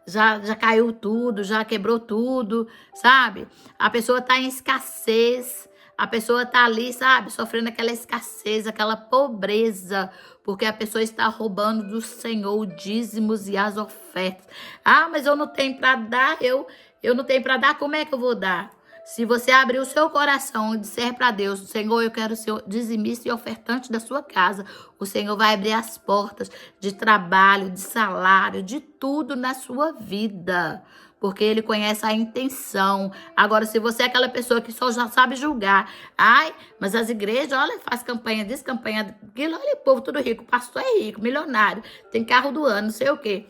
[SPEAKER 1] já caiu tudo, já quebrou tudo, sabe? A pessoa está em escassez, a pessoa está ali, sabe? Sofrendo aquela escassez, aquela pobreza, porque a pessoa está roubando do Senhor dízimos e as ofertas. Ah, mas eu não tenho para dar, eu não tenho para dar, como é que eu vou dar? Se você abrir o seu coração e disser para Deus, Senhor, eu quero ser dizimista e ofertante da sua casa, o Senhor vai abrir as portas de trabalho, de salário, de tudo na sua vida, porque Ele conhece a intenção. Agora, se você é aquela pessoa que só já sabe julgar, ai, mas as igrejas, olha, faz campanha disso, campanha daquilo, olha, o povo tudo rico, o pastor é rico, milionário, tem carro do ano, não sei o quê.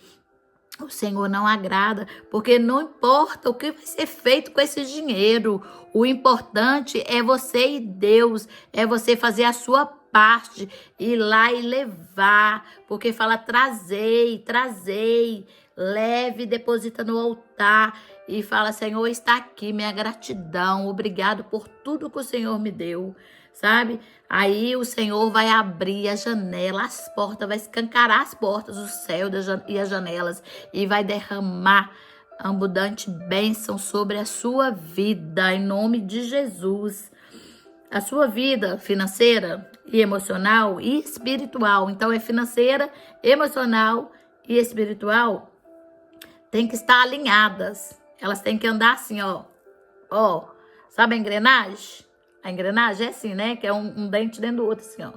[SPEAKER 1] O Senhor não agrada, porque não importa o que vai ser feito com esse dinheiro. O importante é você e Deus, é você fazer a sua parte, ir lá e levar, porque fala trazei, trazei, leve, deposita no altar e fala, Senhor, está aqui minha gratidão, obrigado por tudo que o Senhor me deu, sabe? Aí o Senhor vai abrir a janela, as portas, vai escancarar as portas do céu e as janelas e vai derramar abundante bênção sobre a sua vida, em nome de Jesus. A sua vida financeira e emocional e espiritual, então é financeira, emocional e espiritual, tem que estar alinhadas. Elas têm que andar assim, ó. Ó, sabe a engrenagem? A engrenagem é assim, né? Que é um dente dentro do outro, assim, ó.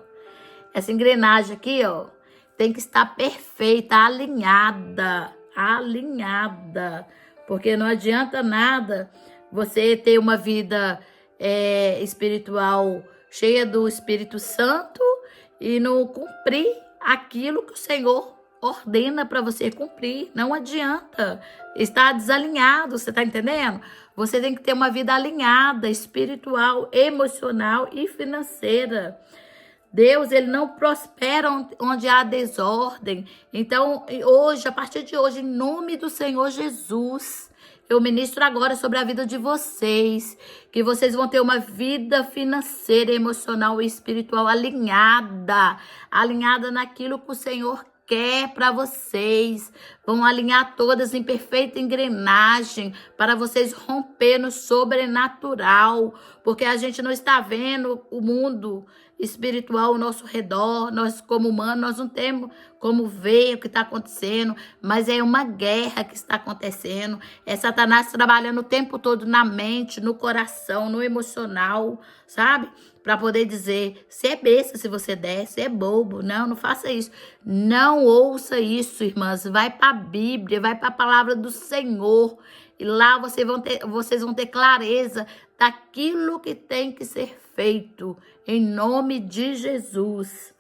[SPEAKER 1] Essa engrenagem aqui, ó, tem que estar perfeita, alinhada. Alinhada. Porque não adianta nada você ter uma vida espiritual cheia do Espírito Santo e não cumprir aquilo que o Senhor ordena para você cumprir. Não adianta. Está desalinhado, você está entendendo? Você tem que ter uma vida alinhada, espiritual, emocional e financeira. Deus, ele não prospera onde há desordem. Então, hoje, a partir de hoje, em nome do Senhor Jesus, eu ministro agora sobre a vida de vocês, que vocês vão ter uma vida financeira, emocional e espiritual alinhada, alinhada naquilo que o Senhor quer para vocês. Vão alinhar todas em perfeita engrenagem para vocês romper no sobrenatural, porque a gente não está vendo o mundo espiritual ao nosso redor. Nós, como humanos, nós não temos como ver o que está acontecendo, mas é uma guerra que está acontecendo. É Satanás trabalhando o tempo todo na mente, no coração, no emocional, sabe? Para poder dizer, você é besta se você der, você é bobo. Não, não faça isso. Não ouça isso, irmãs. Vai para a Bíblia, vai para a palavra do Senhor. E lá vocês vão ter clareza daquilo que tem que ser feito, em nome de Jesus.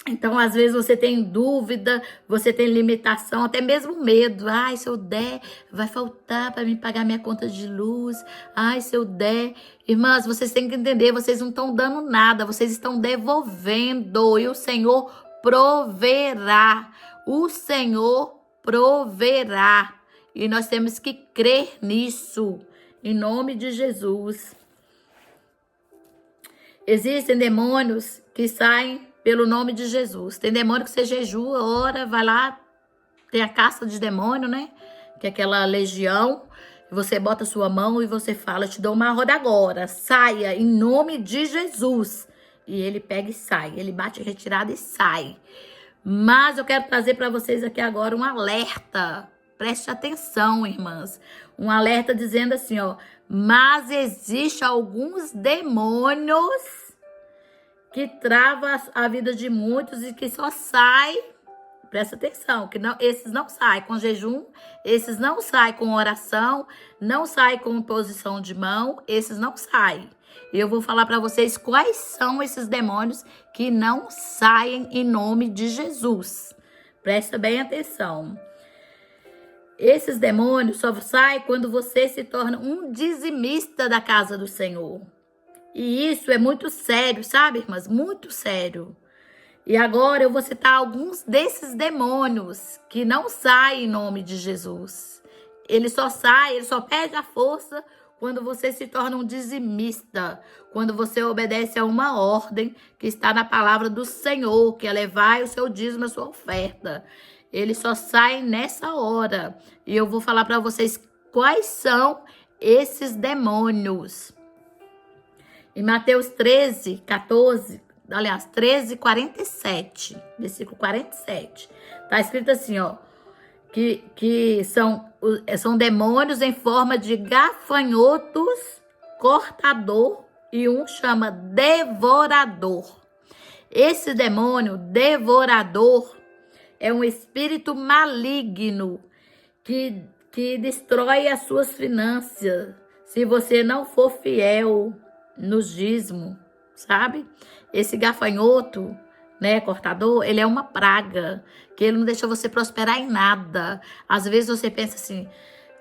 [SPEAKER 1] Então, às vezes você tem dúvida, você tem limitação, até mesmo medo. Ai, se eu der, vai faltar para mim pagar minha conta de luz. Ai, se eu der. Irmãs, vocês têm que entender, vocês não estão dando nada, vocês estão devolvendo. E o Senhor proverá. O Senhor proverá. E nós temos que crer nisso, em nome de Jesus. Existem demônios que saem pelo nome de Jesus. Tem demônio que você jejua, ora, vai lá, tem a caça de demônio, né? Que é aquela legião. Você bota a sua mão e você fala, te dou uma roda agora, saia em nome de Jesus. E ele pega e sai, ele bate retirada e sai. Mas eu quero trazer para vocês aqui agora um alerta. Preste atenção, irmãs. Um alerta dizendo assim, ó. Mas existe alguns demônios que travam a vida de muitos e que só sai, presta atenção, que não, esses não saem com jejum, esses não saem com oração, não saem com posição de mão, esses não saem. E eu vou falar para vocês quais são esses demônios que não saem em nome de Jesus. Presta bem atenção. Esses demônios só saem quando você se torna um dizimista da casa do Senhor. E isso é muito sério, sabe, irmãs? Muito sério. E agora eu vou citar alguns desses demônios que não saem em nome de Jesus. Ele só perde a força quando você se torna um dizimista, quando você obedece a uma ordem que está na palavra do Senhor, que é levar o seu dízimo, a sua oferta. Ele só sai nessa hora. E eu vou falar para vocês quais são esses demônios. Em Mateus 13, 47, versículo 47. Está escrito assim, ó. Que são demônios em forma de gafanhotos, cortador, e um chama devorador. Esse demônio devorador é um espírito maligno que destrói as suas finanças se você não for fiel nos dízimos, sabe? Esse gafanhoto né, cortador, ele é uma praga, que ele não deixa você prosperar em nada. Às vezes você pensa assim,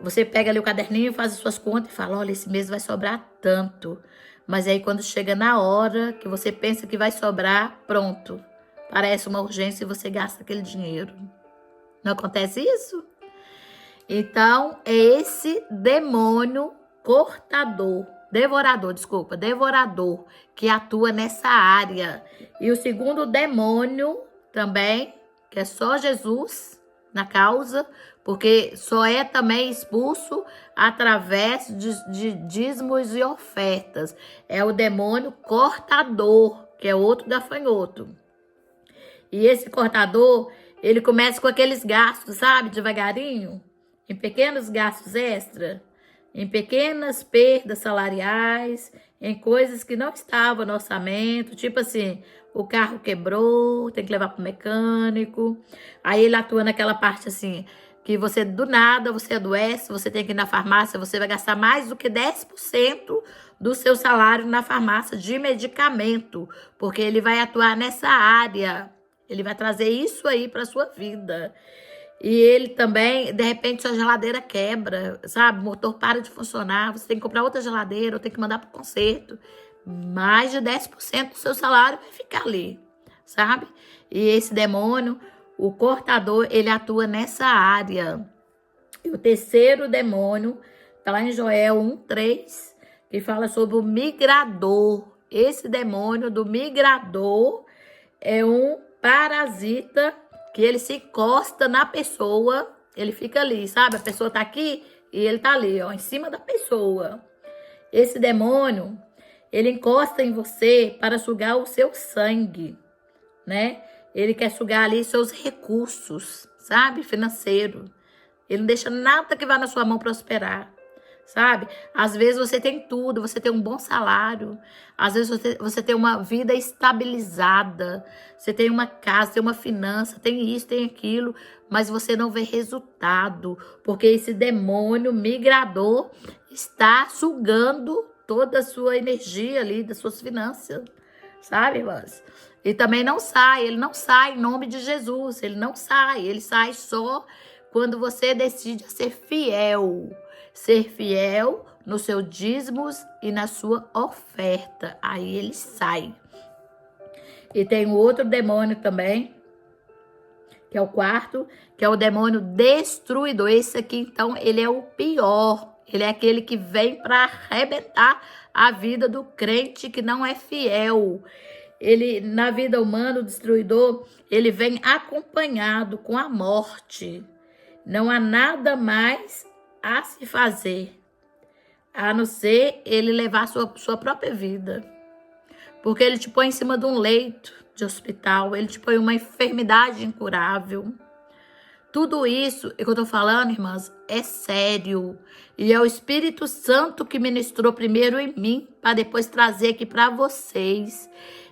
[SPEAKER 1] você pega ali o caderninho, faz as suas contas e fala, olha, esse mês vai sobrar tanto. Mas aí quando chega na hora que você pensa que vai sobrar, pronto. Parece uma urgência e você gasta aquele dinheiro. Não acontece isso? Então, é esse demônio devorador, que atua nessa área. E o segundo demônio também, que é só Jesus na causa, porque só é também expulso através de dízimos e ofertas. É o demônio cortador, que é outro gafanhoto. E esse cortador, ele começa com aqueles gastos, sabe, devagarinho, em pequenos gastos extra, em pequenas perdas salariais, em coisas que não estavam no orçamento, tipo assim, o carro quebrou, tem que levar para o mecânico. Aí ele atua naquela parte assim, que você do nada, você adoece, você tem que ir na farmácia, você vai gastar mais do que 10% do seu salário na farmácia de medicamento, porque ele vai atuar nessa área. Ele vai trazer isso aí para sua vida. E ele também, de repente, sua geladeira quebra, sabe? O motor para de funcionar, você tem que comprar outra geladeira, ou tem que mandar para o conserto. Mais de 10% do seu salário vai ficar ali, sabe? E esse demônio, o cortador, ele atua nessa área. E o terceiro demônio, está lá em Joel 1:3, que fala sobre o migrador. Esse demônio do migrador é um parasita que ele se encosta na pessoa, ele fica ali, sabe? A pessoa tá aqui e ele tá ali, ó, em cima da pessoa. Esse demônio, ele encosta em você para sugar o seu sangue, né? Ele quer sugar ali seus recursos, sabe? Financeiro. Ele não deixa nada que vá na sua mão prosperar, sabe? Às vezes você tem tudo, você tem um bom salário, às vezes você tem uma vida estabilizada, você tem uma casa, tem uma finança, tem isso, tem aquilo, mas você não vê resultado, porque esse demônio migrador está sugando toda a sua energia ali, das suas finanças, sabe, irmãs? E também ele não sai em nome de Jesus, ele não sai, ele sai só quando você decide ser fiel. Ser fiel nos seus dízimos e na sua oferta. Aí ele sai. E tem um outro demônio também, que é o quarto, que é o demônio destruidor. Esse aqui, então, ele é o pior. Ele é aquele que vem para arrebentar a vida do crente que não é fiel. Ele, na vida humana, o destruidor, ele vem acompanhado com a morte. Não há nada mais a se fazer, a não ser ele levar sua própria vida. Porque ele te põe em cima de um leito de hospital, ele te põe uma enfermidade incurável. Tudo isso que eu tô falando, irmãs, é sério. E é o Espírito Santo que ministrou primeiro em mim, para depois trazer aqui para vocês.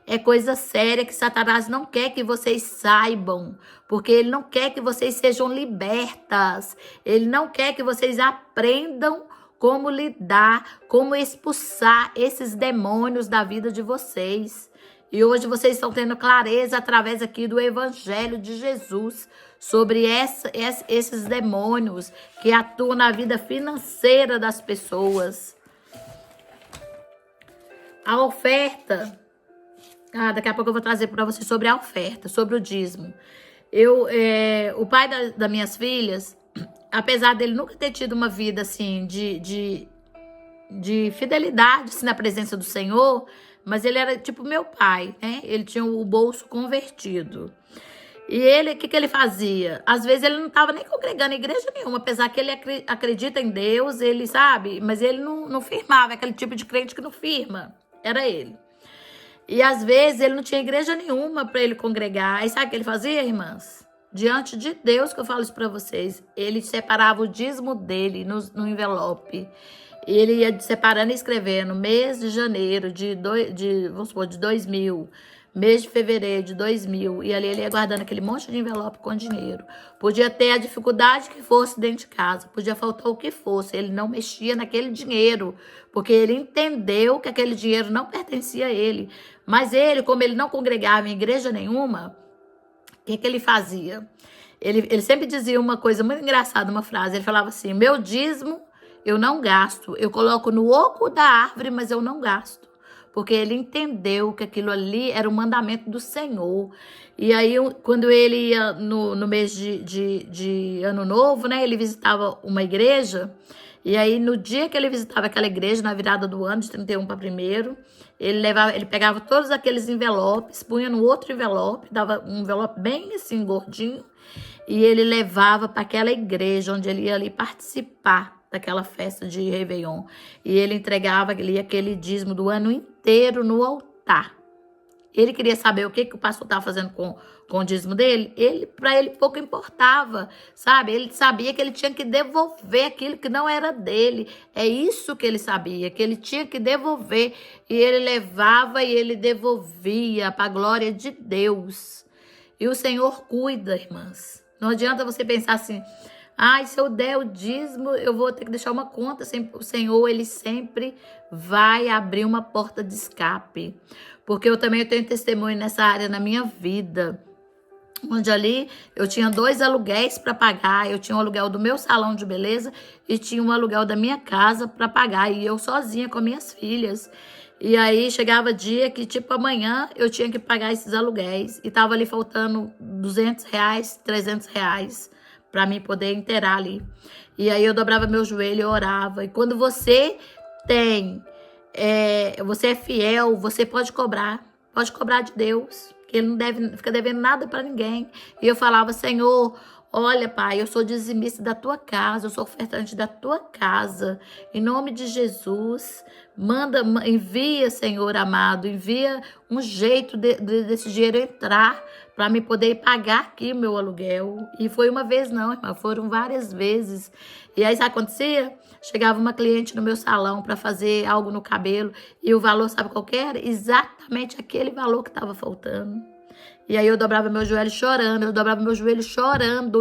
[SPEAKER 1] É coisa séria que Satanás não quer que vocês saibam, porque ele não quer que vocês sejam libertas. Ele não quer que vocês aprendam como lidar, como expulsar esses demônios da vida de vocês. E hoje vocês estão tendo clareza através aqui do Evangelho de Jesus sobre esses demônios que atuam na vida financeira das pessoas. A oferta... daqui a pouco eu vou trazer para vocês sobre a oferta, sobre o dízimo. O pai das minhas filhas, apesar dele nunca ter tido uma vida assim de fidelidade assim, na presença do Senhor, mas ele era tipo meu pai, né? Ele tinha o bolso convertido. E ele, o que ele fazia? Às vezes ele não estava nem congregando em igreja nenhuma, apesar que ele acredita em Deus, ele sabe, mas ele não firmava, aquele tipo de crente que não firma, era ele. E às vezes ele não tinha igreja nenhuma para ele congregar. Aí sabe o que ele fazia, irmãs? Diante de Deus que eu falo isso para vocês, ele separava o dízimo dele no envelope. E ele ia separando e escrevendo mês de janeiro vamos supor, de 2000, mês de fevereiro de 2000, e ali ele ia guardando aquele monte de envelope com dinheiro. Podia ter a dificuldade que fosse dentro de casa, podia faltar o que fosse, ele não mexia naquele dinheiro, porque ele entendeu que aquele dinheiro não pertencia a ele. Mas ele, como ele não congregava em igreja nenhuma, o que ele fazia? Ele sempre dizia uma coisa muito engraçada, uma frase, ele falava assim: meu dízimo eu não gasto, eu coloco no oco da árvore, mas eu não gasto. Porque ele entendeu que aquilo ali era o mandamento do Senhor. E aí, quando ele ia no mês de Ano Novo, né, ele visitava uma igreja. E aí, no dia que ele visitava aquela igreja, na virada do ano, de 31 para 1º, ele pegava todos aqueles envelopes, punha no outro envelope, dava um envelope bem assim, gordinho, e ele levava para aquela igreja onde ele ia ali participar daquela festa de Réveillon. E ele entregava ali aquele dízimo do ano inteiro no altar. Ele queria saber o que o pastor estava fazendo com o dízimo dele. Para ele pouco importava, sabe? Ele sabia que ele tinha que devolver aquilo que não era dele. É isso que ele sabia, que ele tinha que devolver. E ele levava e ele devolvia para a glória de Deus. E o Senhor cuida, irmãs. Não adianta você pensar assim: ai, se eu der o dízimo, eu vou ter que deixar uma conta. O Senhor, ele sempre vai abrir uma porta de escape. Porque eu também tenho testemunho nessa área na minha vida. Onde ali eu tinha 2 aluguéis para pagar. Eu tinha o aluguel do meu salão de beleza e tinha um aluguel da minha casa para pagar. E eu sozinha com minhas filhas. E aí chegava dia que, tipo, amanhã eu tinha que pagar esses aluguéis. E tava ali faltando R$200, R$300 para mim poder inteirar ali. E aí eu dobrava meu joelho e orava. E quando você você é fiel, você pode cobrar de Deus, que ele não fica devendo nada para ninguém. E eu falava: Senhor, olha, Pai, eu sou dizimista da tua casa, eu sou ofertante da tua casa. Em nome de Jesus, envia, Senhor amado, envia um jeito desse dinheiro entrar para me poder pagar aqui o meu aluguel. E foi uma vez não, irmã, foram várias vezes. E aí, sabe o que acontecia? Chegava uma cliente no meu salão para fazer algo no cabelo e o valor, sabe qual que era? Exatamente aquele valor que estava faltando. E aí eu dobrava meu joelho chorando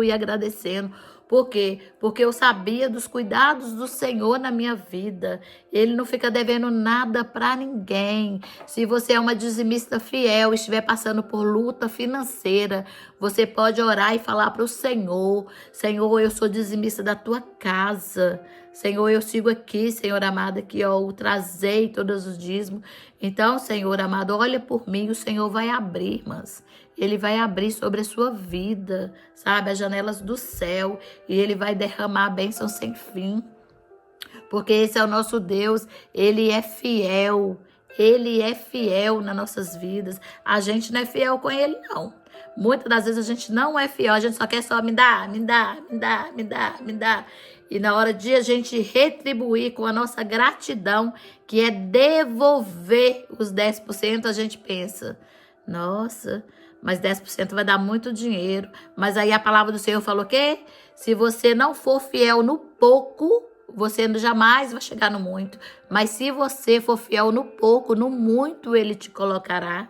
[SPEAKER 1] e agradecendo. Por quê? Porque eu sabia dos cuidados do Senhor na minha vida. Ele não fica devendo nada para ninguém. Se você é uma dizimista fiel e estiver passando por luta financeira, você pode orar e falar para o Senhor: Senhor, eu sou dizimista da tua casa. Senhor, eu sigo aqui, Senhor amado, aqui, ó, eu trazei todos os dízimos. Então, Senhor amado, olha por mim, o Senhor vai abrir, irmãs. Ele vai abrir sobre a sua vida, sabe, as janelas do céu, e ele vai derramar bênção sem fim. Porque esse é o nosso Deus, ele é fiel nas nossas vidas. A gente não é fiel com ele, não. Muitas das vezes a gente não é fiel, a gente só quer me dá. E na hora de a gente retribuir com a nossa gratidão, que é devolver os 10%, a gente pensa: nossa, mas 10% vai dar muito dinheiro. Mas aí a palavra do Senhor falou que se você não for fiel no pouco, você jamais vai chegar no muito. Mas se você for fiel no pouco, no muito ele te colocará,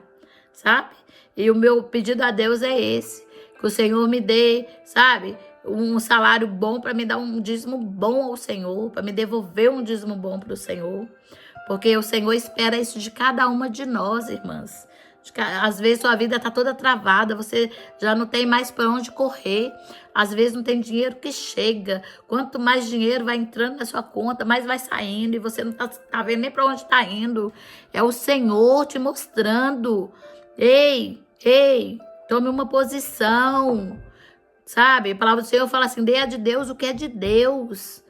[SPEAKER 1] sabe? E o meu pedido a Deus é esse: que o Senhor me dê, sabe, um salário bom para me dar um dízimo bom ao Senhor, para me devolver um dízimo bom para o Senhor. Porque o Senhor espera isso de cada uma de nós, irmãs. Às vezes sua vida está toda travada, você já não tem mais para onde correr. Às vezes não tem dinheiro que chega. Quanto mais dinheiro vai entrando na sua conta, mais vai saindo. E você não tá vendo nem para onde está indo. É o Senhor te mostrando: ei, tome uma posição. Sabe? A palavra do Senhor fala assim: dê a de Deus o que é de Deus.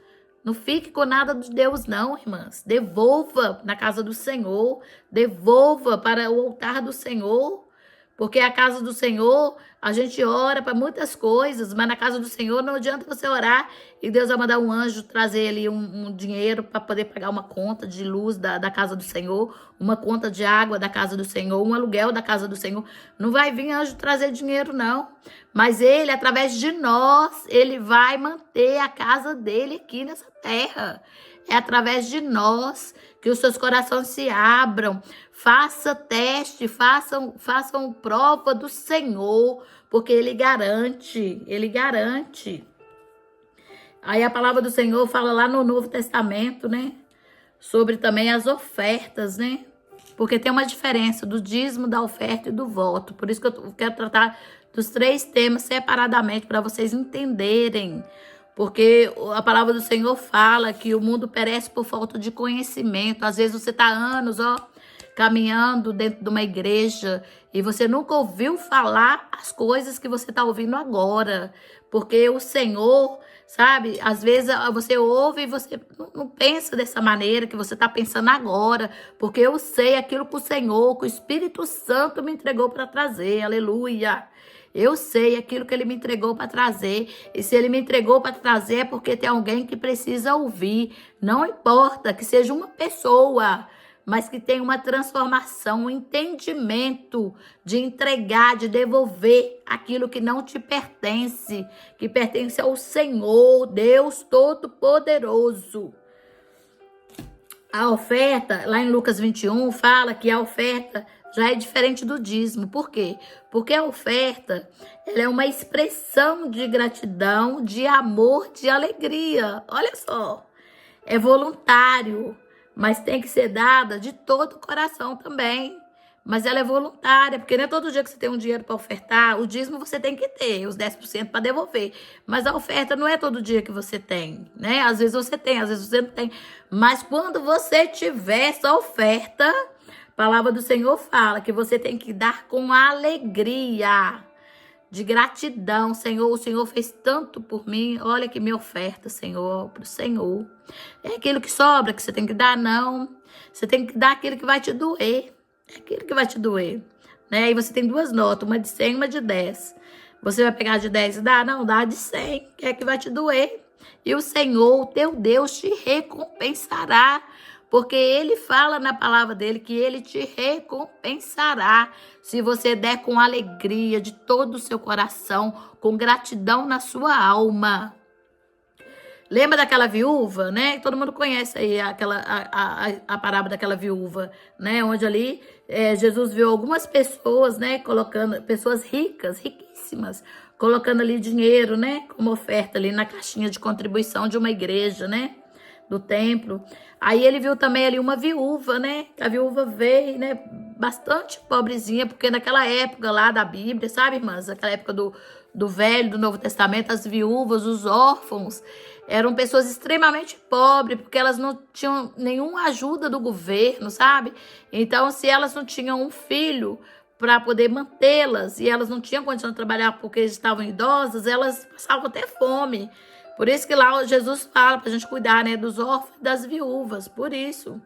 [SPEAKER 1] Não fique com nada de Deus, não, irmãs. Devolva na casa do Senhor. Devolva para o altar do Senhor. Porque a casa do Senhor, a gente ora para muitas coisas, mas na casa do Senhor não adianta você orar e Deus vai mandar um anjo trazer ali um dinheiro para poder pagar uma conta de luz da casa do Senhor, uma conta de água da casa do Senhor, um aluguel da casa do Senhor. Não vai vir anjo trazer dinheiro, não. Mas ele, através de nós, ele vai manter a casa dele aqui nessa terra. é através de nós que os seus corações se abram. Faça teste, façam prova do Senhor, porque Ele garante, Ele garante. Aí a palavra do Senhor fala lá no Novo Testamento, né? Sobre também as ofertas, né? Porque tem uma diferença do dízimo, da oferta e do voto. Por isso que eu quero tratar dos 3 temas separadamente para vocês entenderem. Porque a palavra do Senhor fala que o mundo perece por falta de conhecimento. Às vezes você está anos, caminhando dentro de uma igreja e você nunca ouviu falar as coisas que você está ouvindo agora. Porque o Senhor, sabe, às vezes você ouve e você não pensa dessa maneira que você está pensando agora. Porque eu sei aquilo que o Senhor, que o Espírito Santo me entregou para trazer. Aleluia! Eu sei aquilo que Ele me entregou para trazer. E se Ele me entregou para trazer é porque tem alguém que precisa ouvir. Não importa que seja uma pessoa, mas que tenha uma transformação, um entendimento de entregar, de devolver aquilo que não te pertence, que pertence ao Senhor, Deus Todo-Poderoso. A oferta, lá em Lucas 21, fala que a oferta já é diferente do dízimo. Por quê? Porque a oferta, ela é uma expressão de gratidão, de amor, de alegria. Olha só, é voluntário, mas tem que ser dada de todo o coração também. Mas ela é voluntária, porque não é todo dia que você tem um dinheiro para ofertar. O dízimo você tem que ter, os 10% para devolver. Mas a oferta não é todo dia que você tem, né? Às vezes você tem, às vezes você não tem. Mas quando você tiver essa oferta, a palavra do Senhor fala que você tem que dar com alegria, de gratidão. Senhor, o Senhor fez tanto por mim. Olha que minha oferta, Senhor, para o Senhor. É aquilo que sobra que você tem que dar, não. Você tem que dar aquilo que vai te doer. É aquilo que vai te doer, né? E você tem 2 notas, uma de 100 e uma de 10. Você vai pegar de 10 e dar? Não, dá de 100, que é que vai te doer. E o Senhor, o teu Deus, te recompensará, porque Ele fala na palavra dele que Ele te recompensará se você der com alegria de todo o seu coração, com gratidão na sua alma. Lembra daquela viúva, né? Todo mundo conhece aí a parábola daquela viúva, né? Onde ali Jesus viu algumas pessoas, né? Colocando, pessoas ricas, riquíssimas, colocando ali dinheiro, né? Como oferta ali na caixinha de contribuição de uma igreja, né? Do templo. Aí ele viu também ali uma viúva, né? A viúva veio, né? Bastante pobrezinha, porque naquela época lá da Bíblia, sabe, irmãs? Naquela época do Velho, do Novo Testamento, as viúvas, os órfãos, eram pessoas extremamente pobres, porque elas não tinham nenhuma ajuda do governo, sabe? Então, se elas não tinham um filho para poder mantê-las, e elas não tinham condição de trabalhar porque estavam idosas, elas passavam até fome. Por isso que lá Jesus fala para a gente cuidar, né, dos órfãos e das viúvas, por isso.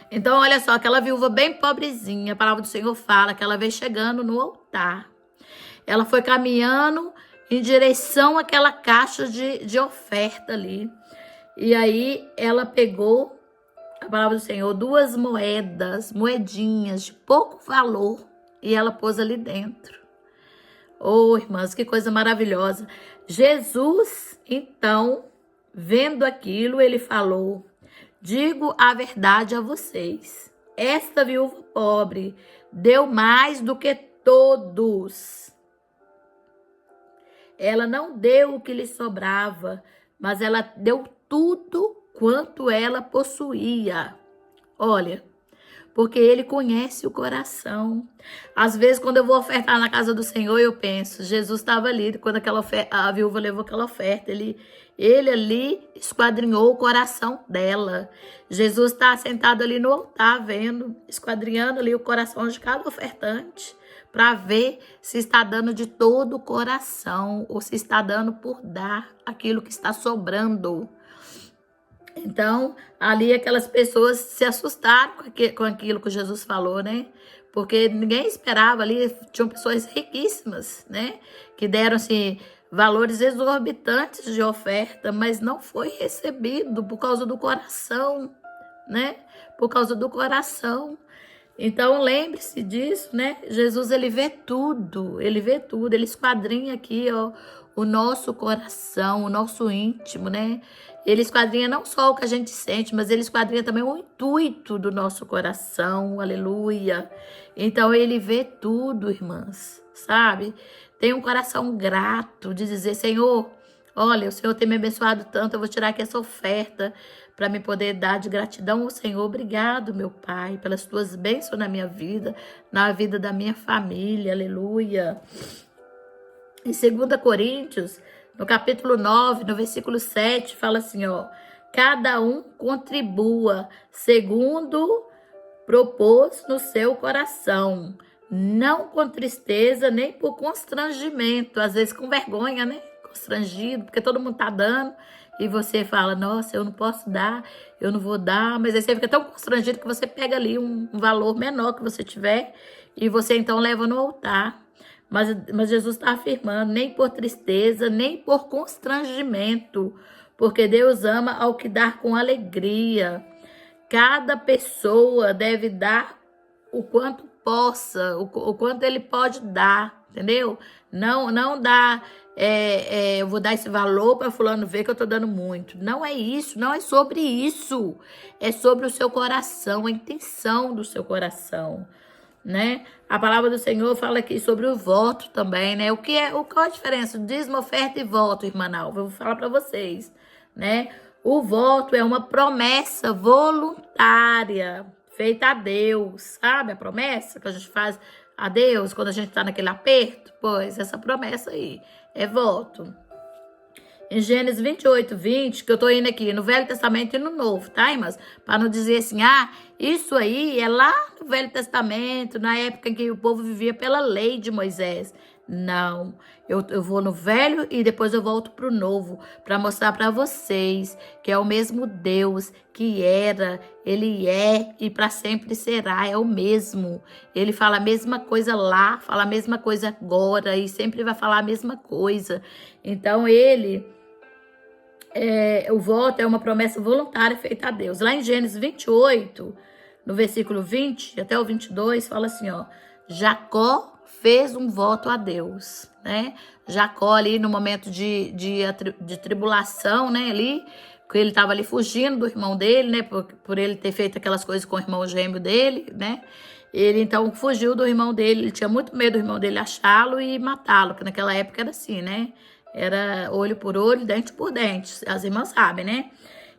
[SPEAKER 1] Então, olha só, aquela viúva bem pobrezinha, a palavra do Senhor fala que ela veio chegando no altar. Ela foi caminhando em direção àquela caixa de oferta ali. E aí ela pegou, a palavra do Senhor, 2 moedinhas de pouco valor, e ela pôs ali dentro. Oh, irmãs, que coisa maravilhosa. Jesus, então, vendo aquilo, ele falou: digo a verdade a vocês, esta viúva pobre deu mais do que todos. Ela não deu o que lhe sobrava, mas ela deu tudo quanto ela possuía. Olha, porque Ele conhece o coração. Às vezes, quando eu vou ofertar na casa do Senhor, eu penso, Jesus estava ali, quando a viúva levou aquela oferta, ele ali esquadrinhou o coração dela. Jesus está sentado ali no altar, vendo, esquadrinhando ali o coração de cada ofertante, para ver se está dando de todo o coração ou se está dando por dar aquilo que está sobrando. Então, ali aquelas pessoas se assustaram com aquilo que Jesus falou, né? Porque ninguém esperava ali, tinham pessoas riquíssimas, né? Que deram, assim, valores exorbitantes de oferta, mas não foi recebido por causa do coração, né? Por causa do coração. Então, lembre-se disso, né? Jesus, ele vê tudo, ele esquadrinha aqui, ó, o nosso coração, o nosso íntimo, né? Ele esquadrinha não só o que a gente sente, mas ele esquadrinha também o intuito do nosso coração, aleluia. Então, ele vê tudo, irmãs, sabe? Tem um coração grato de dizer, Senhor, olha, o Senhor tem me abençoado tanto, eu vou tirar aqui essa oferta para me poder dar de gratidão ao Senhor. Obrigado, meu Pai, pelas tuas bênçãos na minha vida, na vida da minha família, aleluia. Em 2 Coríntios, no capítulo 9, no versículo 7, fala assim, ó, cada um contribua segundo propôs no seu coração, não com tristeza, nem por constrangimento, às vezes com vergonha, né? Constrangido, porque todo mundo tá dando, e você fala, nossa, eu não posso dar, eu não vou dar, mas aí você fica tão constrangido que você pega ali um valor menor que você tiver, e você então leva no altar. Mas Jesus está afirmando, nem por tristeza, nem por constrangimento, porque Deus ama ao que dá com alegria. Cada pessoa deve dar o quanto possa, o quanto ele pode dar, entendeu? Não dá, eu vou dar esse valor para fulano ver que eu estou dando muito. Não é isso, não é sobre isso. É sobre o seu coração, a intenção do seu coração, né? A palavra do Senhor fala aqui sobre o voto também, né? Qual a diferença? Dízimo, oferta e voto, irmã Nalva? Eu vou falar para vocês, né? O voto é uma promessa voluntária feita a Deus, sabe? A promessa que a gente faz a Deus quando a gente está naquele aperto. Pois, essa promessa aí é voto. Em Gênesis 28, 20, que eu tô indo aqui no Velho Testamento e no Novo, tá, irmãs? Para não dizer assim, isso aí é lá no Velho Testamento, na época em que o povo vivia pela lei de Moisés. Não, eu vou no Velho e depois eu volto pro Novo, para mostrar para vocês que é o mesmo Deus que era, ele é e para sempre será, é o mesmo. Ele fala a mesma coisa lá, fala a mesma coisa agora e sempre vai falar a mesma coisa. Então o voto é uma promessa voluntária feita a Deus. Lá em Gênesis 28, no versículo 20 até o 22, fala assim, ó, Jacó fez um voto a Deus, né? Jacó ali no momento de tribulação, né, ali, que ele estava ali fugindo do irmão dele, né, por ele ter feito aquelas coisas com o irmão gêmeo dele, né? Ele então fugiu do irmão dele, ele tinha muito medo do irmão dele achá-lo e matá-lo, que naquela época era assim, né? Era olho por olho, dente por dente, as irmãs sabem, né?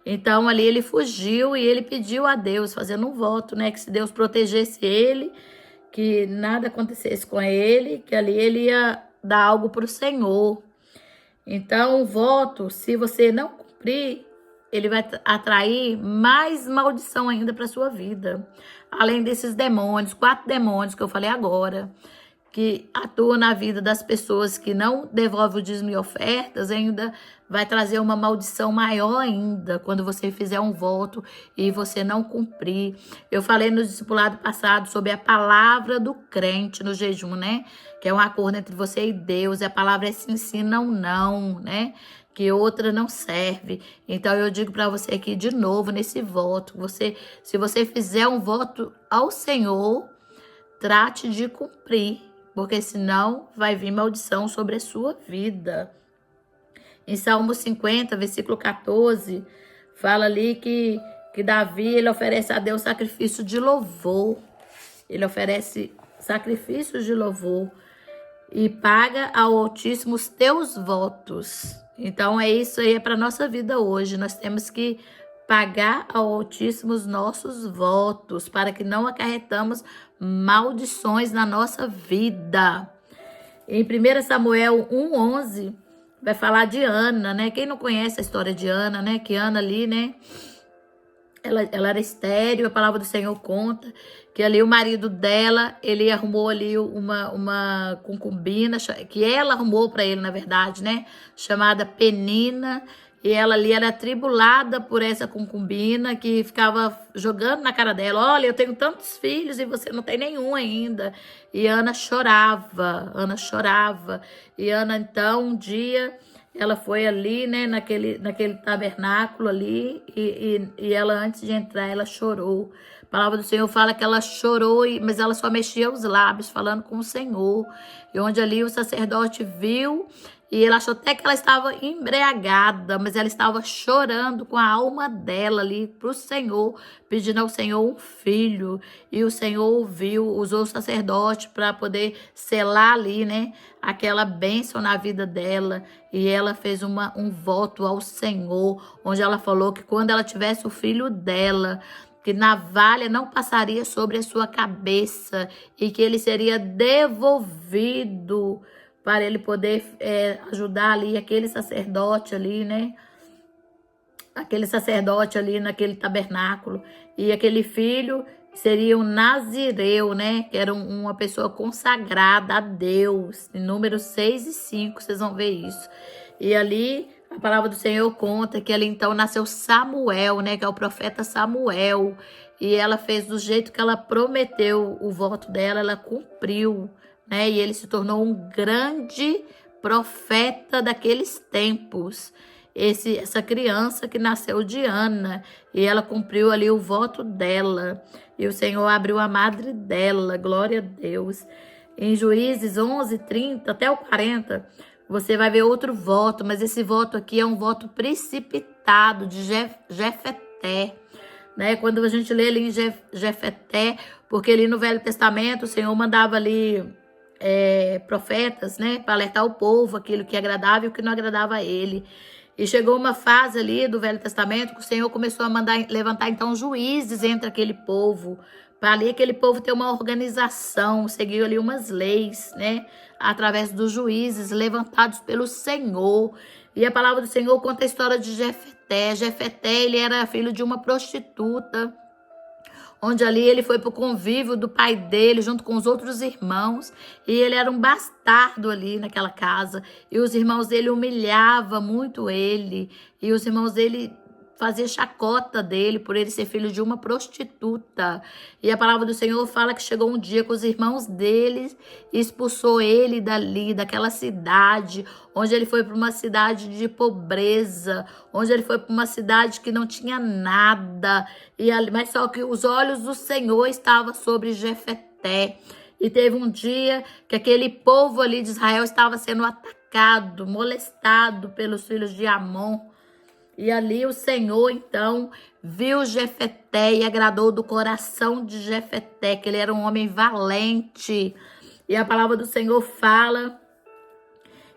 [SPEAKER 1] Então ali ele fugiu e ele pediu a Deus, fazendo um voto, né? Que se Deus protegesse ele, que nada acontecesse com ele, que ali ele ia dar algo para o Senhor. Então o voto, se você não cumprir, ele vai atrair mais maldição ainda para sua vida. Além desses demônios, 4 demônios que eu falei agora, que atua na vida das pessoas que não devolvem o dízimo e ofertas, ainda vai trazer uma maldição maior ainda, quando você fizer um voto e você não cumprir. Eu falei no discipulado passado sobre a palavra do crente no jejum, né? Que é um acordo entre você e Deus, e a palavra é sim, sim, não, não, né? Que outra não serve. Então eu digo para você aqui de novo nesse voto, se você fizer um voto ao Senhor, trate de cumprir, porque senão vai vir maldição sobre a sua vida. Em Salmo 50, versículo 14, fala ali que Davi, ele oferece a Deus sacrifício de louvor. Ele oferece sacrifícios de louvor e paga ao Altíssimo os teus votos. Então é isso aí, é para nossa vida hoje. Nós temos que pagar ao Altíssimo os nossos votos, para que não acarretamos maldições na nossa vida. Em 1 Samuel 1:11, vai falar de Ana, né? Quem não conhece a história de Ana, né? Que Ana ali, né? Ela era estéril, a palavra do Senhor conta que ali o marido dela, ele arrumou ali uma concubina, que ela arrumou para ele, na verdade, né? Chamada Penina. E ela ali era atribulada por essa concubina que ficava jogando na cara dela. Olha, eu tenho tantos filhos e você não tem nenhum ainda. E Ana chorava. E Ana, então, um dia, ela foi ali, né, naquele tabernáculo ali, e ela, antes de entrar, ela chorou. A palavra do Senhor fala que ela chorou, mas ela só mexia os lábios, falando com o Senhor. E onde ali o sacerdote viu, e ele achou até que ela estava embriagada, mas ela estava chorando com a alma dela ali para o Senhor, pedindo ao Senhor um filho. E o Senhor ouviu, usou o sacerdote para poder selar ali, né, aquela bênção na vida dela. E ela fez um voto ao Senhor, onde ela falou que quando ela tivesse o filho dela, que navalha não passaria sobre a sua cabeça e que ele seria devolvido para ele poder ajudar ali aquele sacerdote ali, né? Aquele sacerdote ali naquele tabernáculo. E aquele filho seria um nazireu, né? Que era uma pessoa consagrada a Deus. Em Números 6 e 5, vocês vão ver isso. E ali, a palavra do Senhor conta que ali então nasceu Samuel, né? Que é o profeta Samuel. E ela fez do jeito que ela prometeu o voto dela, ela cumpriu, né? E ele se tornou um grande profeta daqueles tempos. Essa criança que nasceu de Ana, e ela cumpriu ali o voto dela, e o Senhor abriu a madre dela, glória a Deus. Em Juízes 11, 30 até o 40, você vai ver outro voto, mas esse voto aqui é um voto precipitado de Jefeté, né? Quando a gente lê ali em Jefeté, porque ali no Velho Testamento o Senhor mandava ali profetas, né, para alertar o povo, aquilo que agradava e o que não agradava a ele. E chegou uma fase ali do Velho Testamento que o Senhor começou a levantar então juízes entre aquele povo, para ali aquele povo ter uma organização, seguiu ali umas leis, né, através dos juízes levantados pelo Senhor. E a palavra do Senhor conta a história de Jefeté. Jefeté, ele era filho de uma prostituta, onde ali ele foi para o convívio do pai dele, junto com os outros irmãos, e ele era um bastardo ali naquela casa, e os irmãos dele humilhavam muito ele, e os irmãos dele faziam chacota dele por ele ser filho de uma prostituta. E a palavra do Senhor fala que chegou um dia que os irmãos dele expulsou ele dali, daquela cidade, onde ele foi para uma cidade de pobreza, onde ele foi para uma cidade que não tinha nada, mas só que os olhos do Senhor estavam sobre Jefeté. E teve um dia que aquele povo ali de Israel estava sendo atacado, molestado pelos filhos de Amon. E ali o Senhor, então, viu Jefeté e agradou do coração de Jefeté, que ele era um homem valente. E a palavra do Senhor fala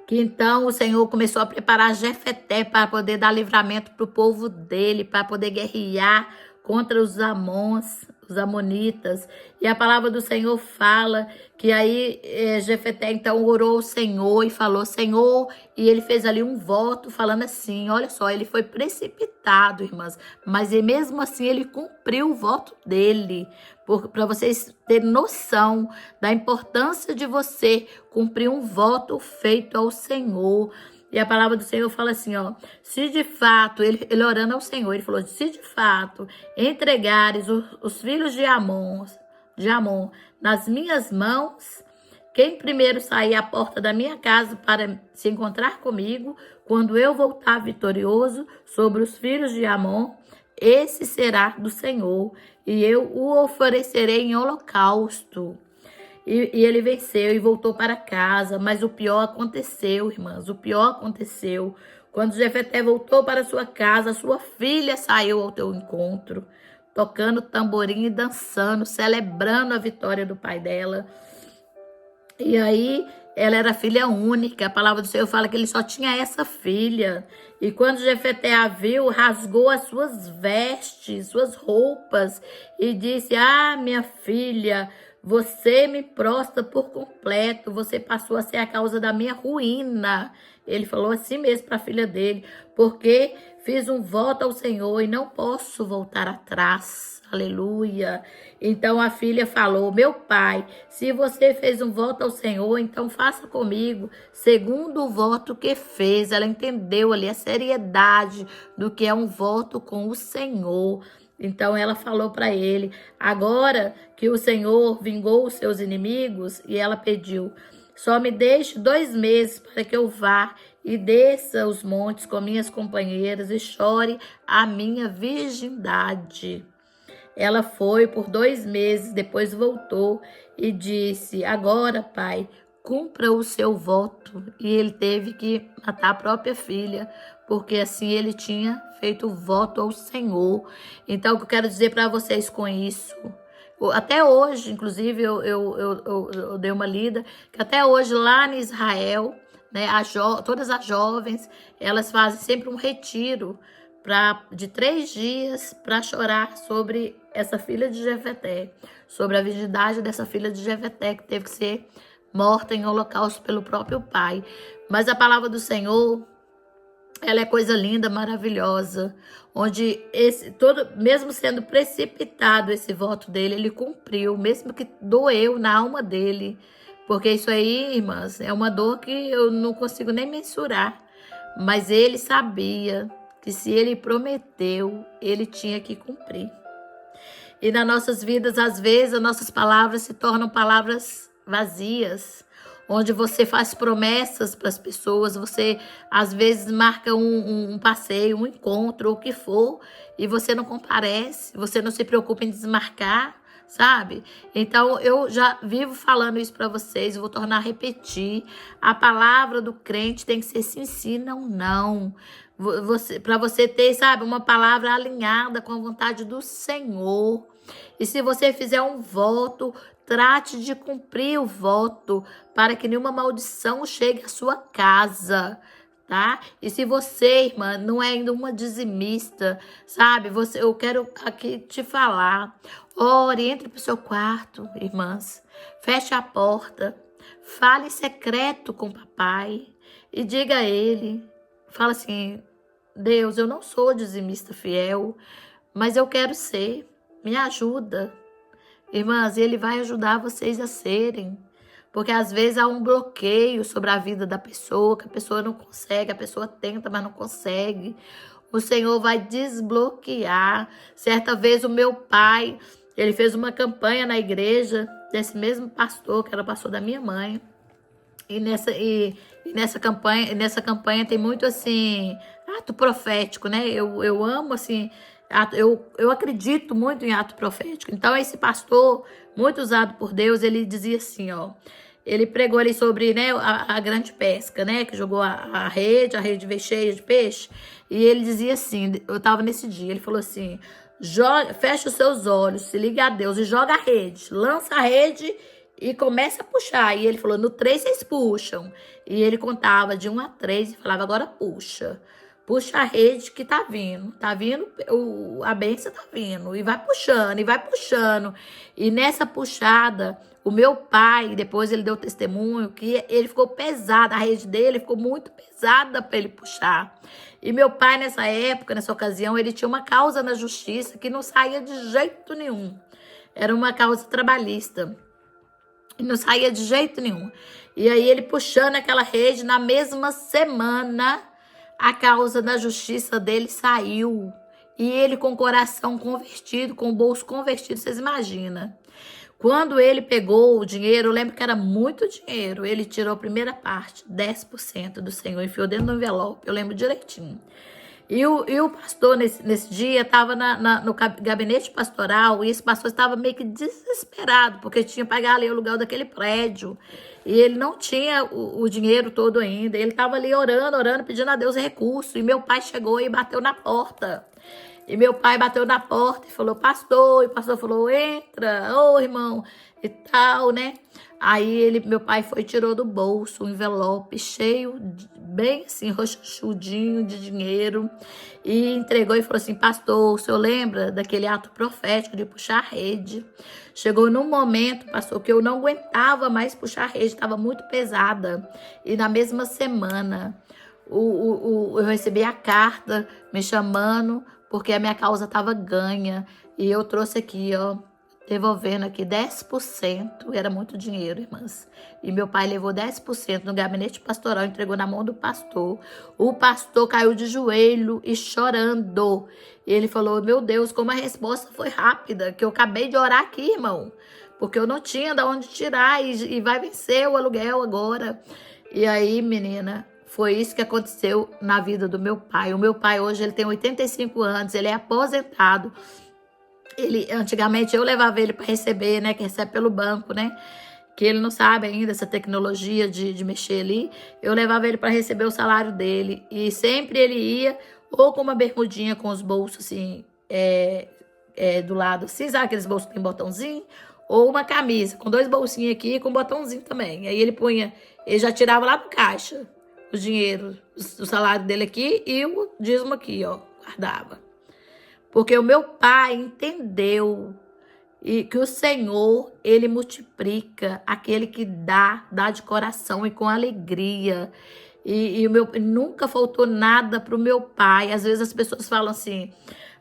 [SPEAKER 1] que então o Senhor começou a preparar Jefeté para poder dar livramento para o povo dele, para poder guerrear contra os amonitas. E a palavra do Senhor fala que aí Jefeté então orou ao Senhor e falou, Senhor, e ele fez ali um voto falando assim, olha só, ele foi precipitado, irmãs, mas mesmo assim ele cumpriu o voto dele, para vocês terem noção da importância de você cumprir um voto feito ao Senhor. E a palavra do Senhor fala assim, ó, se de fato, ele orando ao Senhor, ele falou, se de fato entregares os filhos de Amon nas minhas mãos, quem primeiro sair à porta da minha casa para se encontrar comigo, quando eu voltar vitorioso sobre os filhos de Amon, esse será do Senhor, e eu o oferecerei em holocausto. E ele venceu e voltou para casa, mas o pior aconteceu, irmãs, o pior aconteceu. Quando Jefeté voltou para sua casa, sua filha saiu ao teu encontro, tocando tamborim e dançando, celebrando a vitória do pai dela. E aí, ela era filha única, a palavra do Senhor fala que ele só tinha essa filha. E quando Jefeté a viu, rasgou as suas vestes, suas roupas, e disse, minha filha, você me prostra por completo, você passou a ser a causa da minha ruína. Ele falou assim mesmo para a filha dele, porque fiz um voto ao Senhor e não posso voltar atrás. Aleluia. Então a filha falou, meu pai, se você fez um voto ao Senhor, então faça comigo segundo o voto que fez. Ela entendeu ali a seriedade do que é um voto com o Senhor. Então ela falou para ele, agora que o Senhor vingou os seus inimigos, e ela pediu, só me deixe 2 meses para que eu vá e desça os montes com minhas companheiras e chore a minha virgindade. Ela foi por 2 meses, depois voltou e disse: agora, pai, cumpra o seu voto. E ele teve que matar a própria filha, porque assim ele tinha feito o voto ao Senhor. Então, o que eu quero dizer para vocês com isso? Até hoje, inclusive, eu dei uma lida, que até hoje lá em Israel, né, todas as jovens, elas fazem sempre um retiro de 3 dias para chorar sobre essa filha de Jefeté, sobre a virgindade dessa filha de Jefeté, que teve que ser morta em holocausto pelo próprio pai. Mas a palavra do Senhor, ela é coisa linda, maravilhosa, onde mesmo sendo precipitado esse voto dele, ele cumpriu, mesmo que doeu na alma dele, porque isso aí, irmãs, é uma dor que eu não consigo nem mensurar, mas ele sabia que se ele prometeu, ele tinha que cumprir. E nas nossas vidas, às vezes, as nossas palavras se tornam palavras vazias, onde você faz promessas para as pessoas, você às vezes marca um passeio, um encontro, o que for, e você não comparece, você não se preocupa em desmarcar, sabe? Então eu já vivo falando isso para vocês, vou tornar a repetir. A palavra do crente tem que ser sim, sim, não, não. Para você ter, sabe, uma palavra alinhada com a vontade do Senhor. E se você fizer um voto, trate de cumprir o voto para que nenhuma maldição chegue à sua casa, tá? E se você, irmã, não é ainda uma dizimista, sabe? Eu quero aqui te falar. Ore, entre para o seu quarto, irmãs. Feche a porta. Fale em secreto com o papai e diga a ele. Fala assim: Deus, eu não sou dizimista fiel, mas eu quero ser. Me ajuda. Irmãs, ele vai ajudar vocês a serem. Porque às vezes há um bloqueio sobre a vida da pessoa, que a pessoa não consegue, a pessoa tenta, mas não consegue. O Senhor vai desbloquear. Certa vez o meu pai, ele fez uma campanha na igreja desse mesmo pastor, que era o pastor da minha mãe. E nessa campanha tem muito assim, ato profético, né? Eu amo assim, eu acredito muito em ato profético. Então esse pastor, muito usado por Deus, ele dizia assim, ó, ele pregou ali sobre, né, a grande pesca, né, que jogou a rede veio cheia de peixe, e ele dizia assim, eu tava nesse dia, ele falou assim: fecha os seus olhos, se liga a Deus e joga a rede, lança a rede e começa a puxar. E ele falou: no 3 vocês puxam. E ele contava de 1 a 3 e falava: agora puxa. Puxa a rede que tá vindo. Tá vindo, a bênção tá vindo. E vai puxando, e vai puxando. E nessa puxada, o meu pai, depois ele deu testemunho, que ele ficou pesado. A rede dele ficou muito pesada para ele puxar. E meu pai, nessa época, nessa ocasião, ele tinha uma causa na justiça que não saía de jeito nenhum. Era uma causa trabalhista. E não saía de jeito nenhum. E aí ele puxando aquela rede, na mesma semana, a causa da justiça dele saiu. E ele com o coração convertido, com o bolso convertido, vocês imaginam. Quando ele pegou o dinheiro, eu lembro que era muito dinheiro, ele tirou a primeira parte, 10% do Senhor, enfiou dentro do envelope, eu lembro direitinho. E o pastor, nesse dia, estava no gabinete pastoral, e esse pastor estava meio que desesperado, porque tinha que pagar ali o aluguel daquele prédio. E ele não tinha o dinheiro todo ainda. Ele estava ali orando, pedindo a Deus recurso. E meu pai chegou e bateu na porta. E meu pai bateu na porta e falou: pastor. E o pastor falou: entra, ô irmão, e tal, né? Aí meu pai foi e tirou do bolso um envelope cheio, bem assim, roxudinho de dinheiro, e entregou e falou assim: pastor, o senhor lembra daquele ato profético de puxar a rede? Chegou num momento, pastor, que eu não aguentava mais puxar a rede, estava muito pesada. E na mesma semana, eu recebi a carta me chamando, porque a minha causa estava ganha. E eu trouxe aqui, ó, devolvendo aqui 10%, era muito dinheiro, irmãs. E meu pai levou 10% no gabinete pastoral, entregou na mão do pastor. O pastor caiu de joelho e chorando. E ele falou: meu Deus, como a resposta foi rápida, que eu acabei de orar aqui, irmão. Porque eu não tinha de onde tirar e vai vencer o aluguel agora. E aí, menina, Foi isso que aconteceu na vida do meu pai. O meu pai hoje ele tem 85 anos, ele é aposentado. Antigamente eu levava ele para receber, né, que recebe pelo banco, né? Que ele não sabe ainda essa tecnologia de mexer ali. Eu levava ele para receber o salário dele e sempre ele ia ou com uma bermudinha com os bolsos assim, do lado, assim, sabe aqueles bolsos que tem botãozinho? Ou uma camisa com 2 bolsinhos aqui com botãozinho também. Aí ele já tirava lá do caixa o dinheiro, o salário dele aqui e o dízimo aqui, ó, guardava. Porque o meu pai entendeu e que o Senhor, ele multiplica aquele que dá de coração e com alegria. E nunca faltou nada para o meu pai. Às vezes as pessoas falam assim: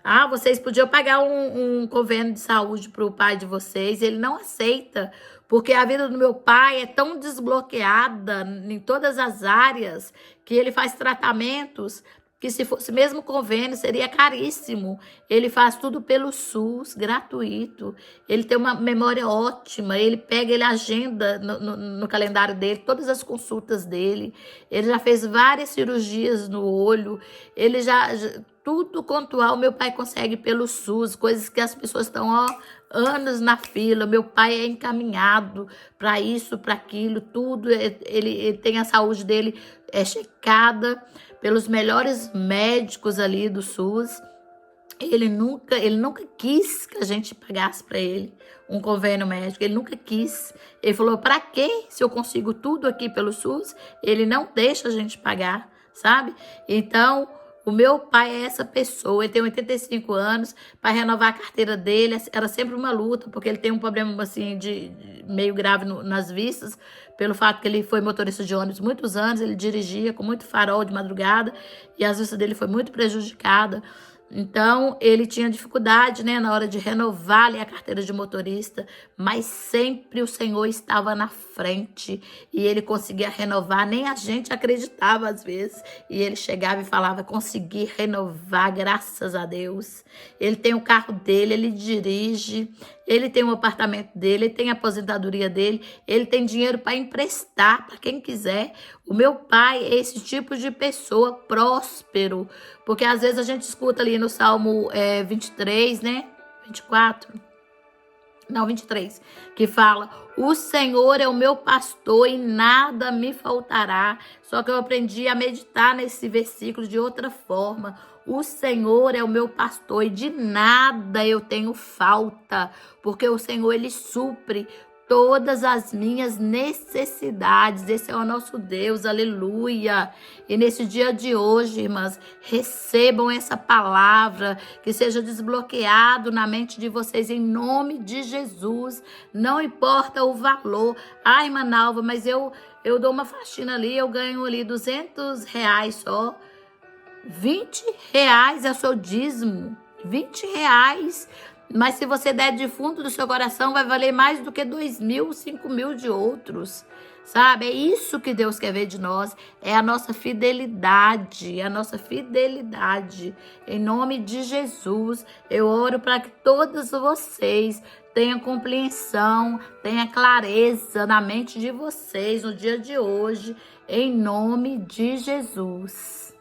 [SPEAKER 1] ah, vocês podiam pagar um convênio de saúde para o pai de vocês. Ele não aceita, porque a vida do meu pai é tão desbloqueada em todas as áreas que ele faz tratamentos que se fosse mesmo convênio seria caríssimo. Ele faz tudo pelo SUS, gratuito. Ele tem uma memória ótima. Ele agenda no calendário dele todas as consultas dele. Ele já fez várias cirurgias no olho. Ele tudo quanto meu pai consegue pelo SUS, coisas que as pessoas estão anos na fila. Meu pai é encaminhado para isso, para aquilo, tudo. Ele tem a saúde dele checada pelos melhores médicos ali do SUS. Ele nunca quis que a gente pagasse para ele um convênio médico. Ele nunca quis. Ele falou: para quê? Se eu consigo tudo aqui pelo SUS, ele não deixa a gente pagar, sabe? Então, o meu pai é essa pessoa. Ele tem 85 anos. Para renovar a carteira dele era sempre uma luta, porque ele tem um problema assim de meio grave nas vistas, pelo fato que ele foi motorista de ônibus muitos anos. Ele dirigia com muito farol de madrugada e as vistas dele foi muito prejudicada. Então, ele tinha dificuldade, né, na hora de renovar ali a carteira de motorista, mas sempre o Senhor estava na frente e ele conseguia renovar, nem a gente acreditava às vezes. E ele chegava e falava: consegui renovar, graças a Deus. Ele tem o carro dele, ele dirige, ele tem o apartamento dele, ele tem a aposentadoria dele, ele tem dinheiro para emprestar para quem quiser. O meu pai é esse tipo de pessoa próspero, porque às vezes a gente escuta ali no Salmo 23, né? 24, não, 23, que fala: o Senhor é o meu pastor e nada me faltará. Só que eu aprendi a meditar nesse versículo de outra forma. O Senhor é o meu pastor e de nada eu tenho falta, porque o Senhor, ele supre todas as minhas necessidades. Esse é o nosso Deus, aleluia. E nesse dia de hoje, irmãs, recebam essa palavra, que seja desbloqueado na mente de vocês, em nome de Jesus. Não importa o valor. Ai, irmã Nalva, mas eu dou uma faxina ali, eu ganho ali R$200 só. R$20 é o seu dízimo, R$20. Mas se você der de fundo do seu coração, vai valer mais do que 2.000, 5.000 de outros, sabe? É isso que Deus quer ver de nós, é a nossa fidelidade, Em nome de Jesus, eu oro para que todos vocês tenham compreensão, tenham clareza na mente de vocês no dia de hoje, em nome de Jesus.